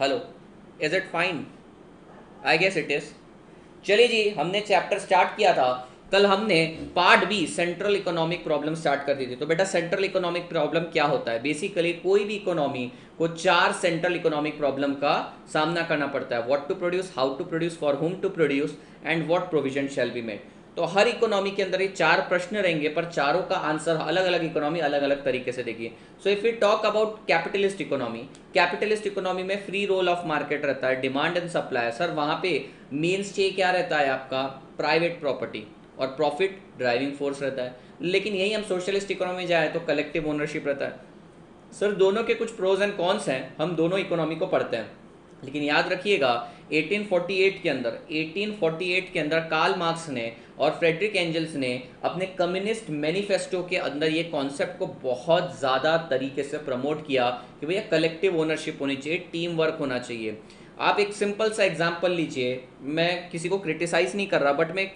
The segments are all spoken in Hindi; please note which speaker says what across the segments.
Speaker 1: Hello, is it fine? I guess it is. चलिए जी, हमने चैप्टर स्टार्ट किया था कल। हमने part B central economic problem start कर दी थी। तो बेटा सेंट्रल इकोनॉमिक प्रॉब्लम क्या होता है? बेसिकली कोई भी इकोनॉमी को चार सेंट्रल इकोनॉमिक प्रॉब्लम का सामना करना पड़ता है। What to produce, how to produce, for whom to produce and what provision shall be made. तो हर इकोनॉमी के अंदर ये चार प्रश्न रहेंगे, पर चारों का आंसर अलग अलग इकोनॉमी अलग अलग तरीके से देगी। So if we talk about capitalist economy, capitalist economy में फ्री रोल ऑफ मार्केट रहता है, डिमांड एंड सप्लाई। सर वहाँ पे मेन स्टे क्या रहता है आपका? प्राइवेट प्रॉपर्टी और प्रॉफिट ड्राइविंग फोर्स रहता है। लेकिन यही हम सोशलिस्ट इकोनॉमी जाए तो कलेक्टिव ओनरशिप रहता है। सर दोनों के कुछ प्रोज एंड कॉन्स हैं, हम दोनों इकोनॉमी को पढ़ते हैं। लेकिन याद रखिएगा 1848 के अंदर कार्ल मार्क्स ने और फ्रेडरिक एंजल्स ने अपने कम्युनिस्ट मैनिफेस्टो के अंदर ये कॉन्सेप्ट को बहुत ज़्यादा तरीके से प्रमोट किया कि भैया कलेक्टिव ओनरशिप होनी चाहिए, टीम वर्क होना चाहिए। आप एक सिंपल सा एग्जांपल लीजिए, मैं किसी को क्रिटिसाइज नहीं कर रहा, बट मैं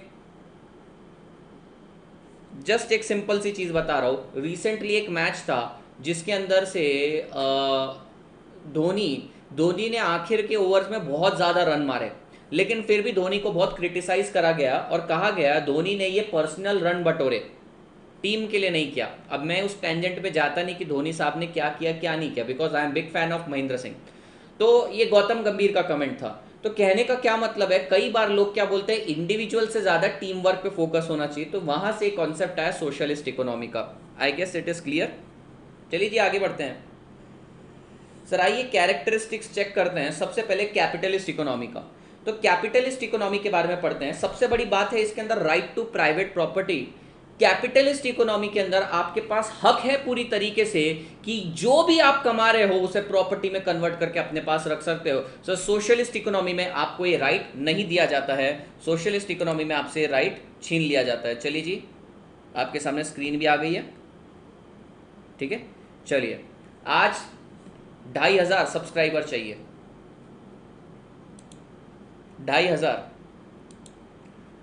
Speaker 1: जस्ट एक सिंपल सी चीज़ बता रहा हूँ। रिसेंटली एक मैच था जिसके अंदर से धोनी धोनी ने आखिर के ओवर्स में बहुत ज़्यादा रन मारे, लेकिन फिर भी धोनी को बहुत क्रिटिसाइज करा गया और कहा गया धोनी ने ये पर्सनल रन बटोरे, टीम के लिए नहीं किया। अब मैं उस टेंजेंट पे जाता नहीं कि धोनी साहब ने क्या किया क्या नहीं किया, because I am big fan of Mahendra Singh. तो ये गौतम गंभीर का कमेंट था। तो कहने का क्या मतलब है, कई बार लोग क्या बोलते हैं, इंडिविजुअल से ज़्यादा टीम वर्क पे फोकस होना चाहिए। तो वहां से कॉन्सेप्ट आया सोशलिस्ट इकोनॉमी का। I guess it is clear. चलिए जी आगे बढ़ते हैं। सर आइए कैरेक्टरिस्टिक्स चेक करते हैं सबसे पहले कैपिटलिस्ट इकोनॉमी का। तो कैपिटलिस्ट इकोनॉमी के बारे में पढ़ते हैं। सबसे बड़ी बात है इसके अंदर right to private property. Capitalist economy के अंदर आपके पास हक है पूरी तरीके से कि जो भी आप कमा रहे हो उसे प्रॉपर्टी में कन्वर्ट करके अपने पास रख सकते हो। सो सोशलिस्ट इकोनॉमी में आपको ये राइट नहीं दिया जाता है। सोशलिस्ट इकोनॉमी में आपसे राइट छीन लिया जाता है। चलिए जी, आपके सामने स्क्रीन भी आ गई है, ठीक है। चलिए, आज 2,500 सब्सक्राइबर चाहिए, 2,500।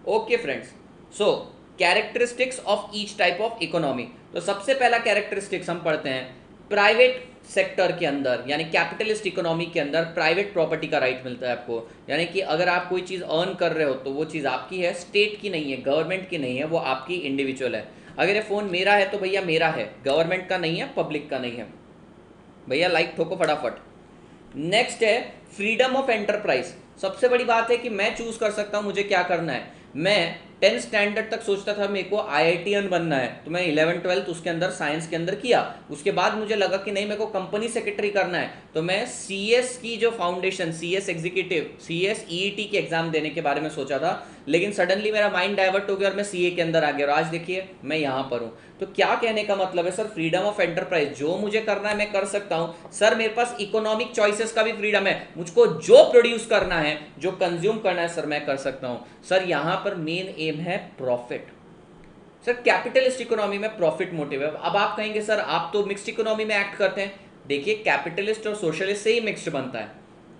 Speaker 1: Okay friends, so characteristics of each type of economy. तो सबसे पहला कैरेक्टरिस्टिक्स हम पढ़ते हैं प्राइवेट सेक्टर के अंदर, यानी कैपिटलिस्ट इकोनॉमी के अंदर प्राइवेट प्रॉपर्टी का राइट मिलता है आपको। यानी कि अगर आप कोई चीज़ अर्न कर रहे हो तो वो चीज़ आपकी है, स्टेट की नहीं है, गवर्नमेंट की नहीं है, वो आपकी इंडिविजुअल है। अगर ये फ़ोन मेरा है तो भैया मेरा है, गवर्नमेंट का नहीं है, पब्लिक का नहीं है। भैया लाइक ठोको फटाफट। नेक्स्ट है फ्रीडम ऑफ एंटरप्राइज। सबसे बड़ी बात है कि मैं चूज कर सकता हूं मुझे क्या करना है। मैं 10th स्टैंडर्ड तक सोचता था मेरे को IITian बनना है, तो मैं 11th 12th उसके अंदर साइंस के अंदर किया। उसके बाद मुझे लगा कि नहीं, मेरे को कंपनी सेक्रेटरी करना है, तो मैं CS की जो foundation, CS executive, CS EET की एग्जाम देने के बारे में सोचा था। लेकिन सडनली मेरा माइंड डाइवर्ट हो गया और मैं CA के अंदर आ गया, और आज देखिए मैं यहाँ पर हूँ। तो क्या कहने का मतलब है सर, फ्रीडम ऑफ एंटरप्राइज, जो मुझे करना है मैं कर सकता हूँ। सर मेरे पास इकोनॉमिक चॉइसेस का भी फ्रीडम है, मुझको जो प्रोड्यूस करना है, जो कंज्यूम करना है सर मैं कर सकता हूँ। सर यहाँ पर मेन एम है प्रॉफिट। सर कैपिटलिस्ट इकोनॉमी में प्रॉफिट मोटिव है। अब आप कहेंगे सर आप तो मिक्स्ड इकोनॉमी में एक्ट करते हैं। देखिए कैपिटलिस्ट और सोशलिस्ट से ही मिक्स्ड बनता है,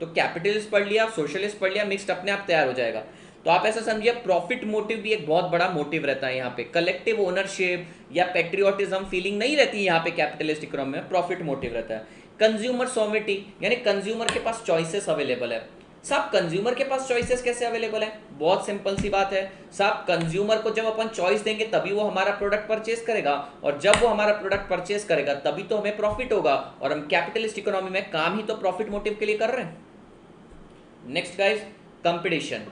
Speaker 1: तो कैपिटलिस्ट पढ़ लिया, सोशलिस्ट पढ़ लिया, मिक्स्ड अपने आप तैयार हो जाएगा। तो आप ऐसा समझिए प्रॉफिट मोटिव भी एक बहुत बड़ा मोटिव रहता है यहाँ पे। कलेक्टिव ओनरशिप या पेट्रियोटिज्म फीलिंग नहीं रहती यहाँ पे, कैपिटलिस्ट इकोनॉमी में प्रॉफिट मोटिव रहता है। कंज्यूमर सॉवर्निटी, यानी कंज्यूमर के पास चॉइसेस अवेलेबल है। साहब कंज्यूमर के पास चॉइसेस कैसे अवेलेबल है? बहुत सिंपल सी बात है साहब, कंज्यूमर को जब अपन चॉइस देंगे तभी वो हमारा प्रोडक्ट परचेस करेगा, और जब वो हमारा प्रोडक्ट परचेस करेगा तभी तो हमें प्रॉफिट होगा, और हम कैपिटलिस्ट इकोनॉमी में काम ही तो प्रॉफिट मोटिव के लिए कर रहे हैं। Next guys, competition.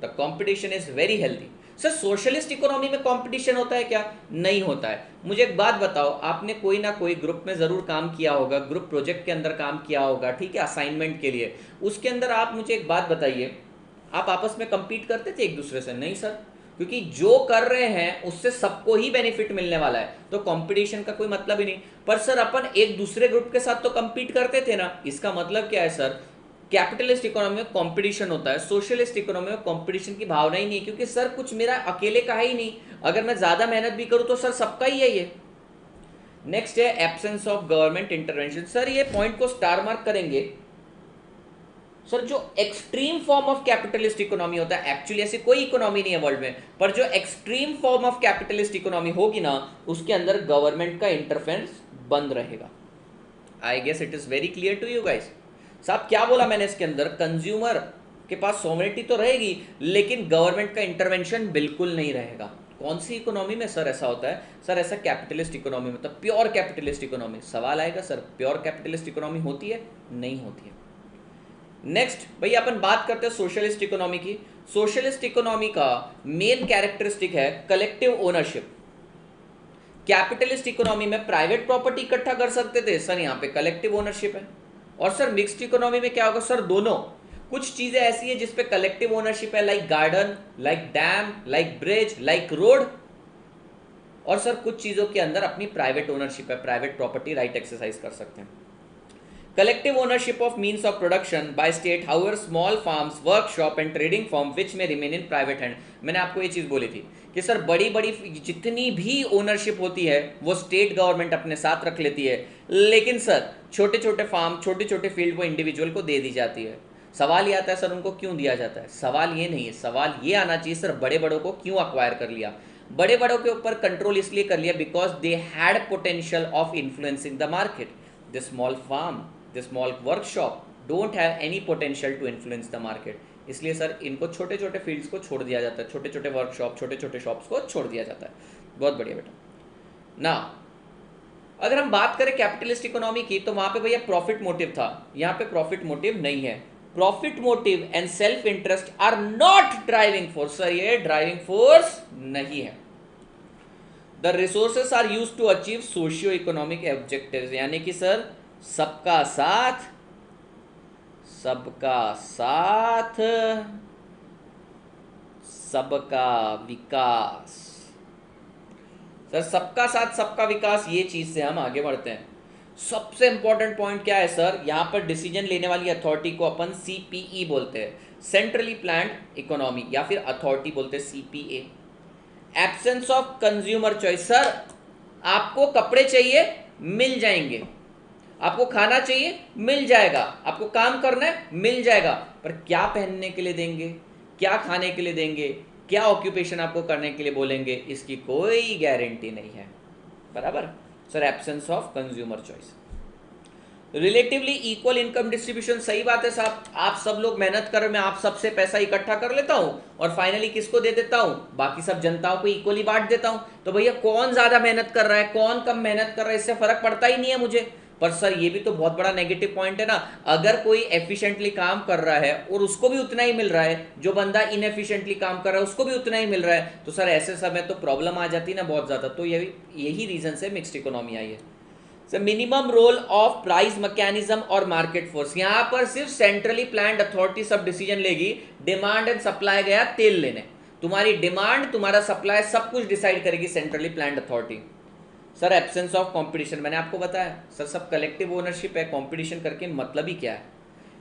Speaker 1: The competition is very healthy. Sir socialist economy में कंपटीशन होता है क्या? नहीं होता है। मुझे एक बात बताओ, आपने कोई ना कोई ग्रुप में जरूर काम किया होगा, ग्रुप प्रोजेक्ट के अंदर काम किया होगा, ठीक है, असाइनमेंट के लिए। उसके अंदर आप मुझे एक बात बताइए, आप आपस में कंपीट करते थे एक दूसरे से? नहीं सर, क्योंकि जो कर रहे हैं उससे सबको ही बेनिफिट मिलने वाला है, तो कंपटीशन का कोई मतलब ही नहीं। पर सर अपन एक दूसरे ग्रुप के साथ तो कंपीट करते थे ना, इसका मतलब क्या है सर, कैपिटलिस्ट इकोनॉमी में कंपटीशन होता है, सोशलिस्ट इकोनॉमी में कंपटीशन की भावना ही नहीं है, क्योंकि सर कुछ मेरा अकेले का है ही नहीं, अगर मैं ज्यादा मेहनत भी करूं तो सर सबका ही है ये। नेक्स्ट है absence of government intervention. Sir ये पॉइंट को स्टार मार्क करेंगे। सर जो extreme form of capitalist economy होता है, एक्चुअली ऐसी कोई इकोनॉमी नहीं है वर्ल्ड में, पर जो extreme form of capitalist economy होगी ना, उसके अंदर गवर्नमेंट का इंटरफेरेंस बंद रहेगा। I guess it is very clear to you guys. साहब क्या बोला मैंने इसके अंदर, कंज्यूमर के पास सॉवरेनिटी तो रहेगी लेकिन गवर्नमेंट का इंटरवेंशन बिल्कुल नहीं रहेगा। कौन सी इकोनॉमी में सर ऐसा होता है? सर ऐसा कैपिटलिस्ट इकोनॉमी में, मतलब प्योर कैपिटलिस्ट इकोनॉमी। सवाल आएगा सर प्योर कैपिटलिस्ट इकोनॉमी होती है? नहीं होती है। नेक्स्ट भैया अपन बात करते हैं सोशलिस्ट इकोनॉमी की। सोशलिस्ट इकोनॉमी का मेन कैरेक्टरिस्टिक है कलेक्टिव ओनरशिप। कैपिटलिस्ट इकोनॉमी में प्राइवेट प्रॉपर्टी इकट्ठा कर सकते थे, सर यहाँ पे कलेक्टिव ओनरशिप है। और सर मिक्स्ड इकोनॉमी में क्या होगा? सर दोनों। कुछ चीजें ऐसी है जिसपे कलेक्टिव ओनरशिप है, like garden, like damn, like bridge, like road. और सर कुछ चीजों के अंदर अपनी प्राइवेट ओनरशिप है, प्राइवेट प्रॉपर्टी राइट एक्सरसाइज कर सकते हैं। Collective ownership of means of production by state, however small farms, workshop and trading firm which may remain in private hand। मैंने आपको ये चीज़ बोली थी कि सर बड़ी बड़ी जितनी भी ओनरशिप होती है वो स्टेट गवर्नमेंट अपने साथ रख लेती है, लेकिन सर छोटे छोटे फार्म, छोटे छोटे फील्ड वो इंडिविजुअल को दे दी जाती है। सवाल ये आता है सर उनको क्यों दिया जाता है? सवाल ये नहीं है, सवाल ये आना चाहिए सर बड़े बड़ों को क्यों अक्वायर कर लिया? बड़े बड़ों के ऊपर कंट्रोल इसलिए कर लिया because they had potential of influencing the market. The small farm, the small workshop don't have any potential to influence the market। इसलिए सर इनको छोटे छोटे फील्ड्स को छोड़ दिया जाता है, छोटे छोटे वर्कशॉप, छोटे छोटे शॉप्स को छोड़ दिया जाता है। बहुत बढ़िया बेटा। ना अगर हम बात करें कैपिटलिस्ट इकोनॉमी की तो वहां पे भैया प्रॉफिट मोटिव था, यहाँ पे प्रॉफिट मोटिव नहीं है। Profit motive and self interest are not driving force. Sir ये ड्राइविंग फोर्स नहीं है। The resources are used to achieve socio economic objectives, यानी कि सर सबका साथ, सबका साथ, सबका विकास। सर सबका साथ सबका विकास, ये चीज से हम आगे बढ़ते हैं। सबसे इंपॉर्टेंट पॉइंट क्या है सर? यहां पर डिसीजन लेने वाली अथॉरिटी को अपन सीपीई बोलते हैं, सेंट्रली प्लान्ड इकोनॉमी, या फिर अथॉरिटी बोलते हैं CPA. Absence of consumer choice. Sir आपको कपड़े चाहिए मिल जाएंगे, आपको खाना चाहिए मिल जाएगा, आपको काम करना है मिल जाएगा, पर क्या पहनने के लिए देंगे, क्या खाने के लिए देंगे, क्या ऑक्यूपेशन आपको करने के लिए बोलेंगे, इसकी कोई गारंटी नहीं है। बराबर sir, absence of consumer choice. Relatively equal income distribution, सही बात है साहब। आप सब लोग मेहनत कर, मैं आप सबसे पैसा इकट्ठा कर लेता हूं और फाइनली किसको दे देता हूं? बाकी सब जनताओं को इक्वली बांट देता हूं। तो भैया कौन ज्यादा मेहनत कर रहा है, कौन कम मेहनत कर रहा है, इससे फर्क पड़ता ही नहीं है मुझे। पर सर ये भी तो बहुत बड़ा नेगेटिव पॉइंट है ना। अगर कोई एफिशिएंटली काम कर रहा है और उसको भी उतना ही मिल रहा है, जो बंदा इनएफिशिएंटली काम कर रहा है उसको भी उतना ही मिल रहा है, तो सर ऐसे समय तो प्रॉब्लम आ जाती है ना बहुत ज्यादा। तो यही रीजन से मिक्स्ड इकोनॉमी आई है। Sir minimum role of price mechanism और मार्केट फोर्स, यहां पर सिर्फ सेंट्रली प्लान्ड अथॉरिटी सब डिसीजन लेगी। डिमांड एंड सप्लाई गया तेल लेने, तुम्हारी डिमांड, तुम्हारा सप्लाई, सब कुछ डिसाइड करेगी centrally planned authority. Sir absence of competition, मैंने आपको बताया सर सब कलेक्टिव ओनरशिप है, कंपटीशन करके मतलब ही क्या है।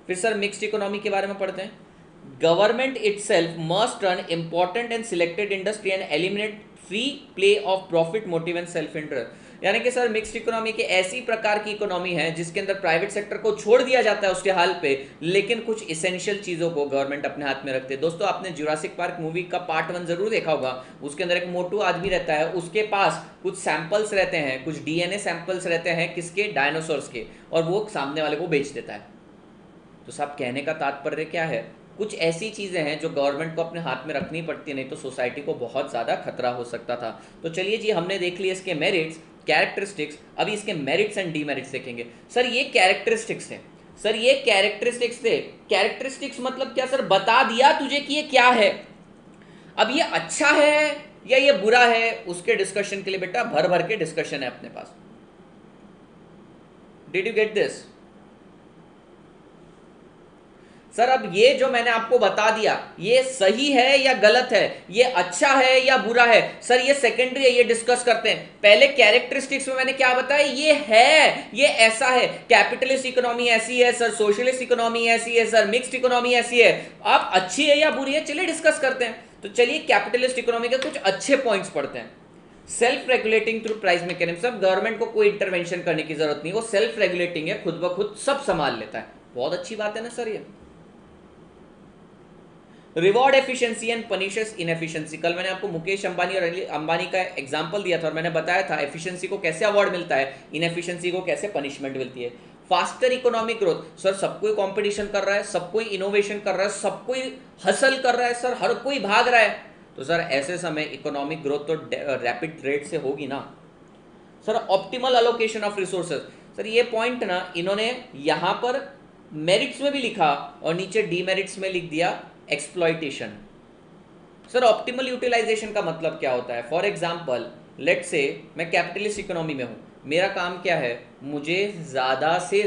Speaker 1: फिर सर मिक्स्ड इकोनॉमी के बारे में पढ़ते हैं। Government itself must run important and selected industry and eliminate free play of profit motive and self interest. यानी कि सर मिक्स्ड इकोनॉमी की ऐसी प्रकार की इकोनॉमी है जिसके अंदर प्राइवेट सेक्टर को छोड़ दिया जाता है उसके हाल पे, लेकिन कुछ इसेंशियल चीजों को गवर्नमेंट अपने हाथ में रखते हैं। दोस्तों आपने जुरासिक पार्क मूवी का पार्ट 1 जरूर देखा होगा, उसके अंदर एक मोटू आदमी रहता है, उसके पास कुछ सैंपल्स रहते हैं, कुछ डीएनए सैंपल्स रहते हैं, किसके? डायनासोर्स के, और वो सामने वाले को बेच देता है। तो साहब कहने का तात्पर्य क्या है? कुछ ऐसी चीजें हैं जो गवर्नमेंट को अपने हाथ में रखनी पड़ती है, नहीं तो सोसाइटी को बहुत ज्यादा खतरा हो सकता था। तो चलिए जी, हमने देख लिया इसके मेरिट्स, कैरेक्टरिस्टिक्स, अभी इसके मेरिट्स एंड डीमेरिट्स देखेंगे। सर ये कैरेक्टरिस्टिक्स है, सर ये कैरेक्टरिस्टिक्स थे। कैरेक्टरिस्टिक्स मतलब क्या सर? बता दिया तुझे कि ये क्या है। अब ये अच्छा है या ये बुरा है, उसके डिस्कशन के लिए बेटा भर भर के डिस्कशन है अपने पास। Did you get this? Sir अब ये जो मैंने आपको बता दिया, ये सही है या गलत है, ये अच्छा है या बुरा है, सर ये सेकेंडरी है, ये डिस्कस करते हैं। पहले कैरेक्टरिस्टिक्स में मैंने क्या बताया? ये है, ये ऐसा है। कैपिटलिस्ट इकोनॉमी ऐसी है सर, सोशलिस्ट इकोनॉमी ऐसी है सर, मिक्स्ड इकोनॉमी ऐसी है। अब अच्छी है या बुरी है, चलिए डिस्कस करते हैं। तो चलिए कैपिटलिस्ट इकोनॉमी के कुछ अच्छे पॉइंट्स पढ़ते हैं। Self regulating through price mechanism, सब गवर्नमेंट को कोई इंटरवेंशन करने की जरूरत नहीं, वो सेल्फ रेगुलेटिंग है, खुद ब खुद सब संभाल लेता है। बहुत अच्छी बात है ना सर ये। Reward efficiency and punishes inefficiency, कल मैंने आपको मुकेश अंबानी और अनिल अंबानी का एग्जांपल दिया था और मैंने बताया था एफिशिएंसी को कैसे अवार्ड मिलता है, इनएफिशिएंसी को कैसे पनिशमेंट मिलती है। फास्टर इकोनॉमिक ग्रोथ, सर सब कोई कंपटीशन कर रहा है, सब कोई इनोवेशन कर रहा है, सब कोई हसल कर रहा है सर, हर कोई भाग रहा है, तो सर ऐसे समय इकोनॉमिक ग्रोथ तो रैपिड रेट से होगी ना। Sir optimal allocation of resources, sir ये पॉइंट ना इन्होंने यहां पर मेरिट्स में भी लिखा और नीचे डीमेरिट्स में लिख दिया एक्सप्लॉइटेशन। सर ऑप्टिमल यूटिलाइजेशन का मतलब क्या होता है? फॉर एग्जाम्पल लेट से मैं कैपिटलिस्ट इकोनॉमी में हूं, मेरा काम क्या है, मुझे ज़्यादा से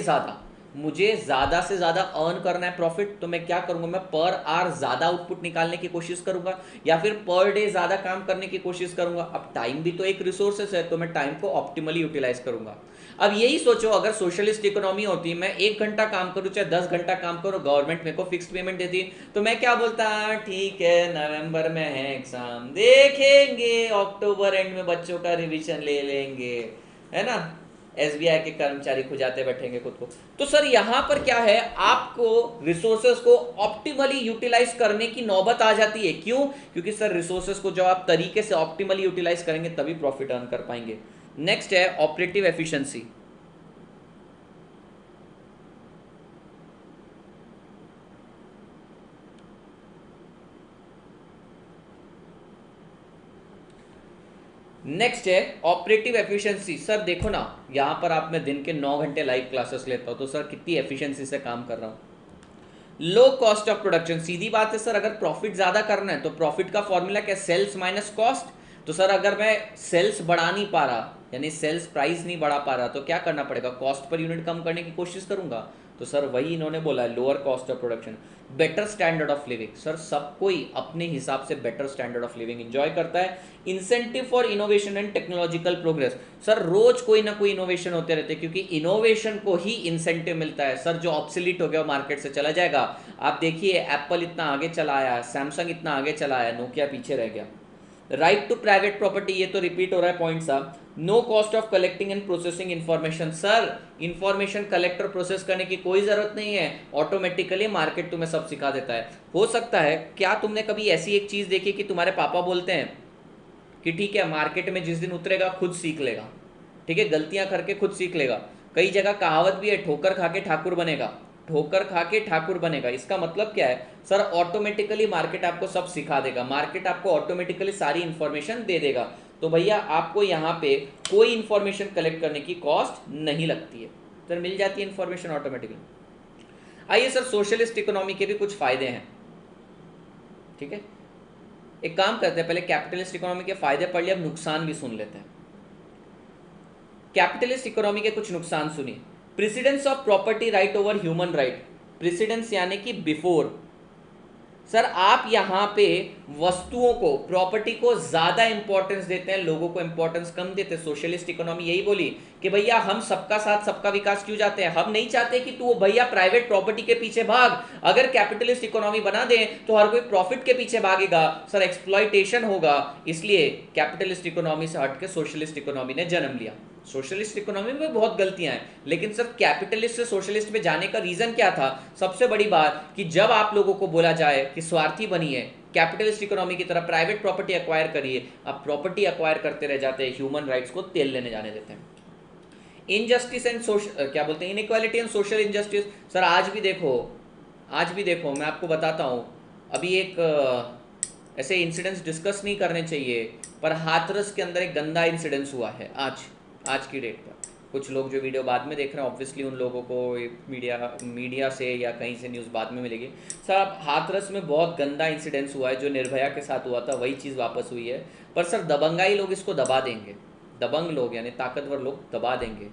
Speaker 1: ज़्यादा अर्न करना है प्रॉफिट, तो मैं क्या करूंगा, मैं पर आवर ज़्यादा आउटपुट निकालने की कोशिश करूंगा या फिर पर डे ज़्यादा काम करने की कोशिश करूंगा। अब टाइम भी तो एक रिसोर्सेस है, तो मैं टाइम को ऑप्टिमली यूटिलाइज करूंगा। अब यही सोचो अगर सोशलिस्ट इकोनॉमी होती, मैं 1 घंटा काम करूं चाहे 10 घंटा काम करूं, गवर्नमेंट मेरे को फिक्स्ड पेमेंट देती, तो मैं क्या बोलता, ठीक है नवंबर में है एग्जाम, देखेंगे अक्टूबर एंड में बच्चों का रिवीजन ले लेंगे, है ना, एसबीआई के कर्मचारी खुजाते बैठेंगे खुद को। तो सर यहां पर क्या है, आपको रिसोर्सेज को ऑप्टिमली यूटिलाइज करने की नौबत आ जाती है। क्यों? क्योंकि सर रिसोर्सेज को जब आप तरीके से ऑप्टिमली यूटिलाइज करेंगे तभी प्रॉफिट अर्न कर पाएंगे। नेक्स्ट है ऑपरेटिव एफिशिएंसी। नेक्स्ट है ऑपरेटिव एफिशिएंसी। सर देखो ना, यहां पर आप मैं दिन के 9 घंटे लाइव क्लासेस लेता हूं, तो सर कितनी एफिशिएंसी से काम कर रहा हूं। लो कॉस्ट ऑफ प्रोडक्शन, सीधी बात है सर, अगर प्रॉफिट ज्यादा करना है तो प्रॉफिट का फॉर्मूला क्या, सेल्स माइनस कॉस्ट। तो सर अगर मैं सेल्स बढ़ा नहीं पा रहा, यानी सेल्स प्राइस नहीं बढ़ा पा रहा, तो क्या करना पड़ेगा, कॉस्ट पर यूनिट कम करने की कोशिश करूंगा। तो सर वही इन्होंने बोला है, lower cost of production. Better standard of living, sir सब कोई अपने हिसाब से better standard of living enjoy करता है। Incentive for innovation and technological progress, sir रोज कोई ना कोई इनोवेशन होते रहते हैं, क्योंकि इनोवेशन को ही इंसेंटिव मिलता है। सर जो ऑब्सोलीट हो गया मार्केट से चला जाएगा। आप देखिए एप्पल इतना आगे चला आया, सैमसंग इतना आगे चला आया, नोकिया पीछे रह गया। राइट टू प्राइवेट प्रॉपर्टी, ये तो रिपीट हो रहा है पॉइंट साहब। No cost of collecting and processing information, sir information collect और प्रोसेस करने की कोई जरूरत नहीं है, ऑटोमेटिकली मार्केट तुम्हें सब सिखा देता है। हो सकता है, क्या तुमने कभी ऐसी एक चीज देखी कि तुम्हारे पापा बोलते हैं कि ठीक है मार्केट में जिस दिन उतरेगा खुद सीख लेगा, ठीक है गलतियां करके खुद सीख लेगा। कई जगह कहावत भी है, ठोकर खा के ठाकुर बनेगा, ठोकर खा के ठाकुर बनेगा। इसका मतलब क्या है सर, ऑटोमेटिकली मार्केट आपको सब सिखा देगा, मार्केट आपको ऑटोमेटिकली सारी इंफॉर्मेशन दे देगा। तो भैया आपको यहाँ पे कोई इंफॉर्मेशन कलेक्ट करने की कॉस्ट नहीं लगती है, सर मिल जाती है इंफॉर्मेशन ऑटोमेटिकली। आइए सर सोशलिस्ट इकोनॉमी के भी कुछ फायदे हैं, ठीक है। एक काम करते हैं, पहले कैपिटलिस्ट इकोनॉमी के फायदे पढ़ लिए, अब नुकसान भी सुन लेते हैं। कैपिटलिस्ट इकोनॉमी के कुछ नुकसान सुनिए। Precedence of property right over human right, precedence यानी कि बिफोर। सर आप यहां पे वस्तुओं को, प्रॉपर्टी को ज्यादा इंपॉर्टेंस देते हैं, लोगों को इंपॉर्टेंस कम देते हैं। सोशलिस्ट इकोनॉमी यही बोली कि भैया हम सबका साथ सबका विकास क्यों चाहते हैं, हम नहीं चाहते कि तू भैया प्राइवेट प्रॉपर्टी के पीछे भाग। अगर कैपिटलिस्ट इकोनॉमी बना दे तो हर कोई प्रॉफिट के पीछे भागेगा, सर एक्सप्लॉयटेशन होगा। इसलिए कैपिटलिस्ट इकोनॉमी से हटके सोशलिस्ट इकोनॉमी ने जन्म लिया। सोशलिस्ट इकोनॉमी में बहुत गलतियां हैं, लेकिन सर कैपिटलिस्ट से सोशलिस्ट में जाने का रीजन क्या था? सबसे बड़ी बात कि जब आप लोगों को बोला जाए कि स्वार्थी बनिए, कैपिटलिस्ट इकोनॉमी की तरह प्राइवेट प्रॉपर्टी एक्वायर करिए, आप प्रॉपर्टी एक्वायर करते रह जाते हैं, ह्यूमन राइट्स को तेल लेने जाने देते हैं। इनजस्टिस एंड क्या बोलते हैं, inequality and social injustice. Sir आज भी देखो मैं आपको बताता हूँ, अभी एक ऐसे इंसिडेंट्स डिस्कस नहीं करने चाहिए, पर हाथरस के अंदर एक गंदा इंसिडेंस हुआ है आज की डेट पर। कुछ लोग जो वीडियो बाद में देख रहे हैं, ऑब्वियसली उन लोगों को मीडिया से या कहीं से न्यूज़ बाद में मिलेगी। सर अब हाथरस में बहुत गंदा इंसिडेंस हुआ है, जो निर्भया के साथ हुआ था वही चीज़ वापस हुई है। पर सर दबंगाई लोग इसको दबा देंगे, दबंग लोग यानी ताकतवर लोग दबा देंगे।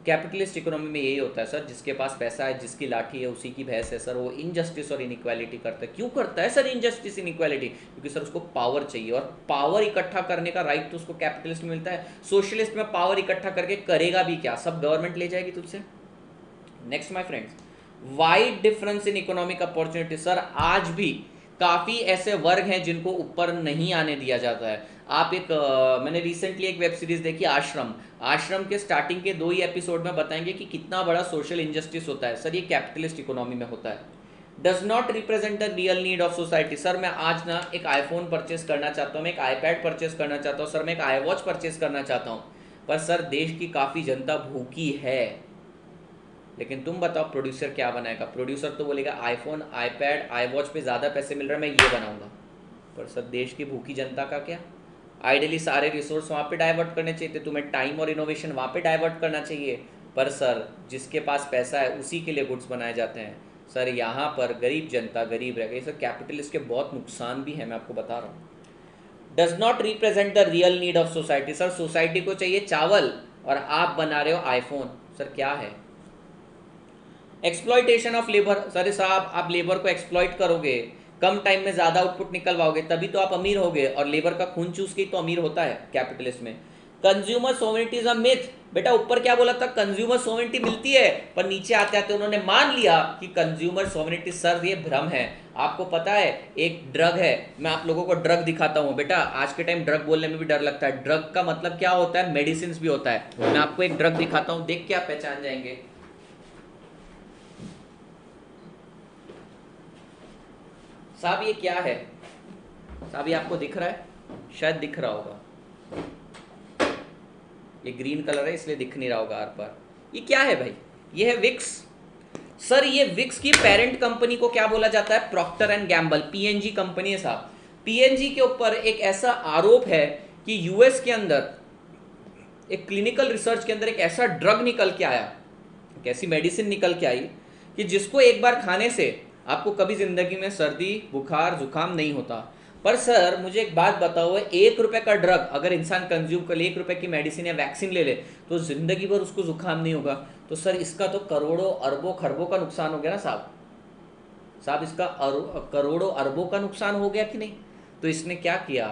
Speaker 1: कैपिटलिस्ट इकोनॉमी में यही होता है सर, जिसके पास पैसा है, जिसकी लाठी है उसी की भैंस है सर। वो इनजस्टिस और इनइक्वालिटी करता है। क्यों करता है सर इनजस्टिस इनइक्वालिटी? क्योंकि सर उसको पावर चाहिए, और पावर इकट्ठा करने का राइट तो उसको कैपिटलिस्ट में मिलता है। सोशलिस्ट में पावर इकट्ठा करके करेगा भी क्या, सब गवर्नमेंट ले जाएगी तुझसे। Next my friends, wide difference in economic opportunity. Sir आज भी काफ़ी ऐसे वर्ग हैं जिनको ऊपर नहीं आने दिया जाता है। आप मैंने रिसेंटली एक वेब सीरीज देखी आश्रम के स्टार्टिंग के 2 ही एपिसोड में बताएंगे कि कितना बड़ा सोशल इंजस्टिस होता है। सर ये कैपिटलिस्ट इकोनॉमी में होता है। Does not represent the real need of society. Sir मैं आज ना एक आईफोन परचेस करना चाहता हूँ, मैं एक आईपैड परचेस करना चाहता हूँ, सर मैं एक आई वॉच परचेस करना चाहता हूँ, पर सर देश की काफ़ी जनता भूखी है, लेकिन तुम बताओ प्रोड्यूसर क्या बनाएगा? प्रोड्यूसर तो बोलेगा आईफोन, आईपैड, आई वॉच पे ज़्यादा पैसे मिल रहे हैं, मैं ये बनाऊंगा। पर सर देश की भूखी जनता का क्या? आइडियली सारे रिसोर्स वहाँ पे डाइवर्ट करने चाहिए थे, तुम्हें टाइम और इनोवेशन वहाँ पे डाइवर्ट करना चाहिए। पर सर जिसके पास पैसा है उसी के लिए गुड्स बनाए जाते हैं। सर यहाँ पर गरीब जनता गरीब रह गई। सर कैपिटलिस्ट के बहुत नुकसान भी हैं, मैं आपको बता रहा हूँ। Does not represent the real need of society. Sir society को चाहिए चावल और आप बना रहे हो आईफोन। सर क्या है? Exploitation of labour. सर साहब आप लेबर को एक्सप्लॉइट करोगे, कम टाइम में ज़्यादा आउटपुट निकलवाओगे, तभी तो आप अमीर होगे। और लेबर का खून चूस के तो अमीर होता है कैपिटलिस्ट में। Consumer sovereignty is a myth. बेटा ऊपर क्या बोला था? कंज्यूमर सोवेनिटी मिलती है, पर नीचे आते आते उन्होंने मान लिया कि कंज्यूमर सोवेनिटी सर ये भ्रम है। आपको पता है एक ड्रग है, मैं आप लोगों को ड्रग दिखाता हूँ। बेटा आज के टाइम ड्रग बोलने में भी डर लगता है। ड्रग का मतलब क्या होता है? मेडिसिन भी होता है। मैं आपको एक ड्रग दिखाता हूँ, देख के आप पहचान जाएंगे। साहब ये क्या है? साहब ये आपको दिख रहा है? शायद दिख रहा होगा, ये ग्रीन कलर है इसलिए दिख नहीं रहा होगा आर पार। ये क्या है भाई? ये है विक्स। सर ये विक्स की पेरेंट कंपनी को क्या बोला जाता है? Procter and Gamble, PNG company है साहब। पीएनजी के ऊपर एक ऐसा आरोप है कि यूएस के अंदर एक क्लिनिकल रिसर्च के अंदर एक ऐसा ड्रग निकल के आया, एक ऐसी मेडिसिन निकल के आई कि जिसको एक बार खाने से आपको कभी जिंदगी में सर्दी बुखार जुकाम नहीं होता। पर सर मुझे एक बात बताओ, 1 रुपए का ड्रग अगर इंसान कंज्यूम कर ले, 1 रुपए की मेडिसिन या वैक्सीन ले ले, तो जिंदगी भर उसको जुकाम नहीं होगा। तो सर इसका तो करोड़ों अरबों खरबों का नुकसान हो गया ना साहब। साहब इसका करोड़ों अरबों का नुकसान हो गया कि नहीं? तो इसने क्या किया?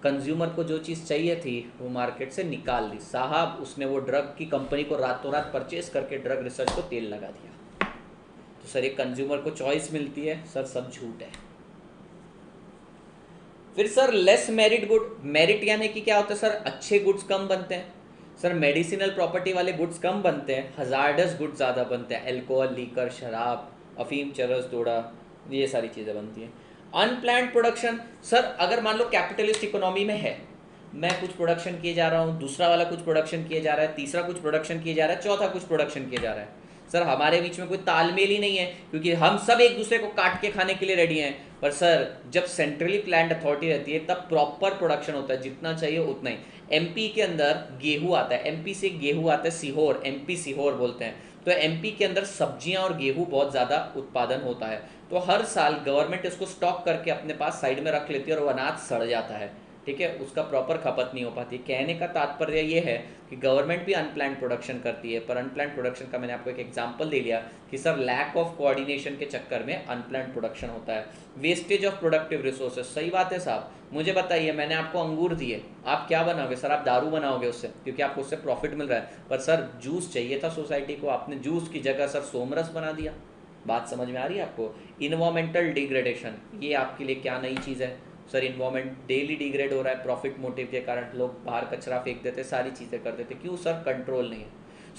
Speaker 1: कंज्यूमर को जो चीज़ चाहिए थी वो मार्केट से निकाल दी साहब। उसने वो ड्रग की कंपनी को रातों रात परचेज करके ड्रग रिसर्च को तेल लगा दिया। तो सर ये कंज्यूमर को चॉइस मिलती है, सर सब झूठ है। फिर sir less merit good, merit यानी कि क्या होता है? सर अच्छे गुड्स कम बनते हैं। सर मेडिसिनल प्रॉपर्टी वाले गुड्स कम बनते हैं, हजार्डस गुड्स ज़्यादा बनते हैं। अल्कोहल, लीकर, शराब, अफीम, चरस, दोड़ा, ये सारी चीज़ें बनती हैं। Unplanned production. सर अगर मान लो कैपिटलिस्ट इकोनॉमी में है, मैं कुछ प्रोडक्शन किए जा रहा हूँ, दूसरा वाला कुछ प्रोडक्शन किए जा रहा है, तीसरा कुछ प्रोडक्शन किए जा रहा है, चौथा कुछ प्रोडक्शन किए जा रहा है। सर हमारे बीच में कोई तालमेल ही नहीं है, क्योंकि हम सब एक दूसरे को काट के खाने के लिए रेडी हैं। पर सर जब सेंट्रली प्लान्ड अथॉरिटी रहती है तब प्रॉपर प्रोडक्शन होता है, जितना चाहिए उतना ही। एमपी के अंदर गेहूं आता है, एमपी से गेहूं आता है सीहोर, एमपी सीहोर बोलते हैं। तो एमपी के अंदर सब्जियां और गेहूं बहुत ज़्यादा उत्पादन होता है। तो हर साल गवर्नमेंट इसको स्टॉक करके अपने पास साइड में रख लेती है और वो अनाज सड़ जाता है, ठीक है, उसका प्रॉपर खपत नहीं हो पाती। कहने का तात्पर्य ये है कि गवर्नमेंट भी अनप्लान्ड प्रोडक्शन करती है, पर अनप्लान्ड प्रोडक्शन का मैंने आपको एक एग्जांपल दे लिया कि सर लैक ऑफ कोऑर्डिनेशन के चक्कर में अनप्लान्ड प्रोडक्शन होता है। वेस्टेज ऑफ प्रोडक्टिव रिसोर्सेज, सही बात है साहब। मुझे बताइए, मैंने आपको अंगूर दिए, आप क्या बनाओगे? सर आप दारू बनाओगे उससे, क्योंकि आपको उससे प्रॉफिट मिल रहा है। पर सर जूस चाहिए था सोसाइटी को, आपने जूस की जगह सर सोमरस बना दिया। बात समझ में आ रही है आपको? इन्वायरमेंटल डिग्रेडेशन, ये आपके लिए क्या नई चीज़ है? सर इन्वायरमेंट डेली डिग्रेड हो रहा है, प्रॉफिट मोटिव के कारण लोग बाहर कचरा फेंक देते, सारी चीज़ें कर देते। क्यों सर? कंट्रोल नहीं है।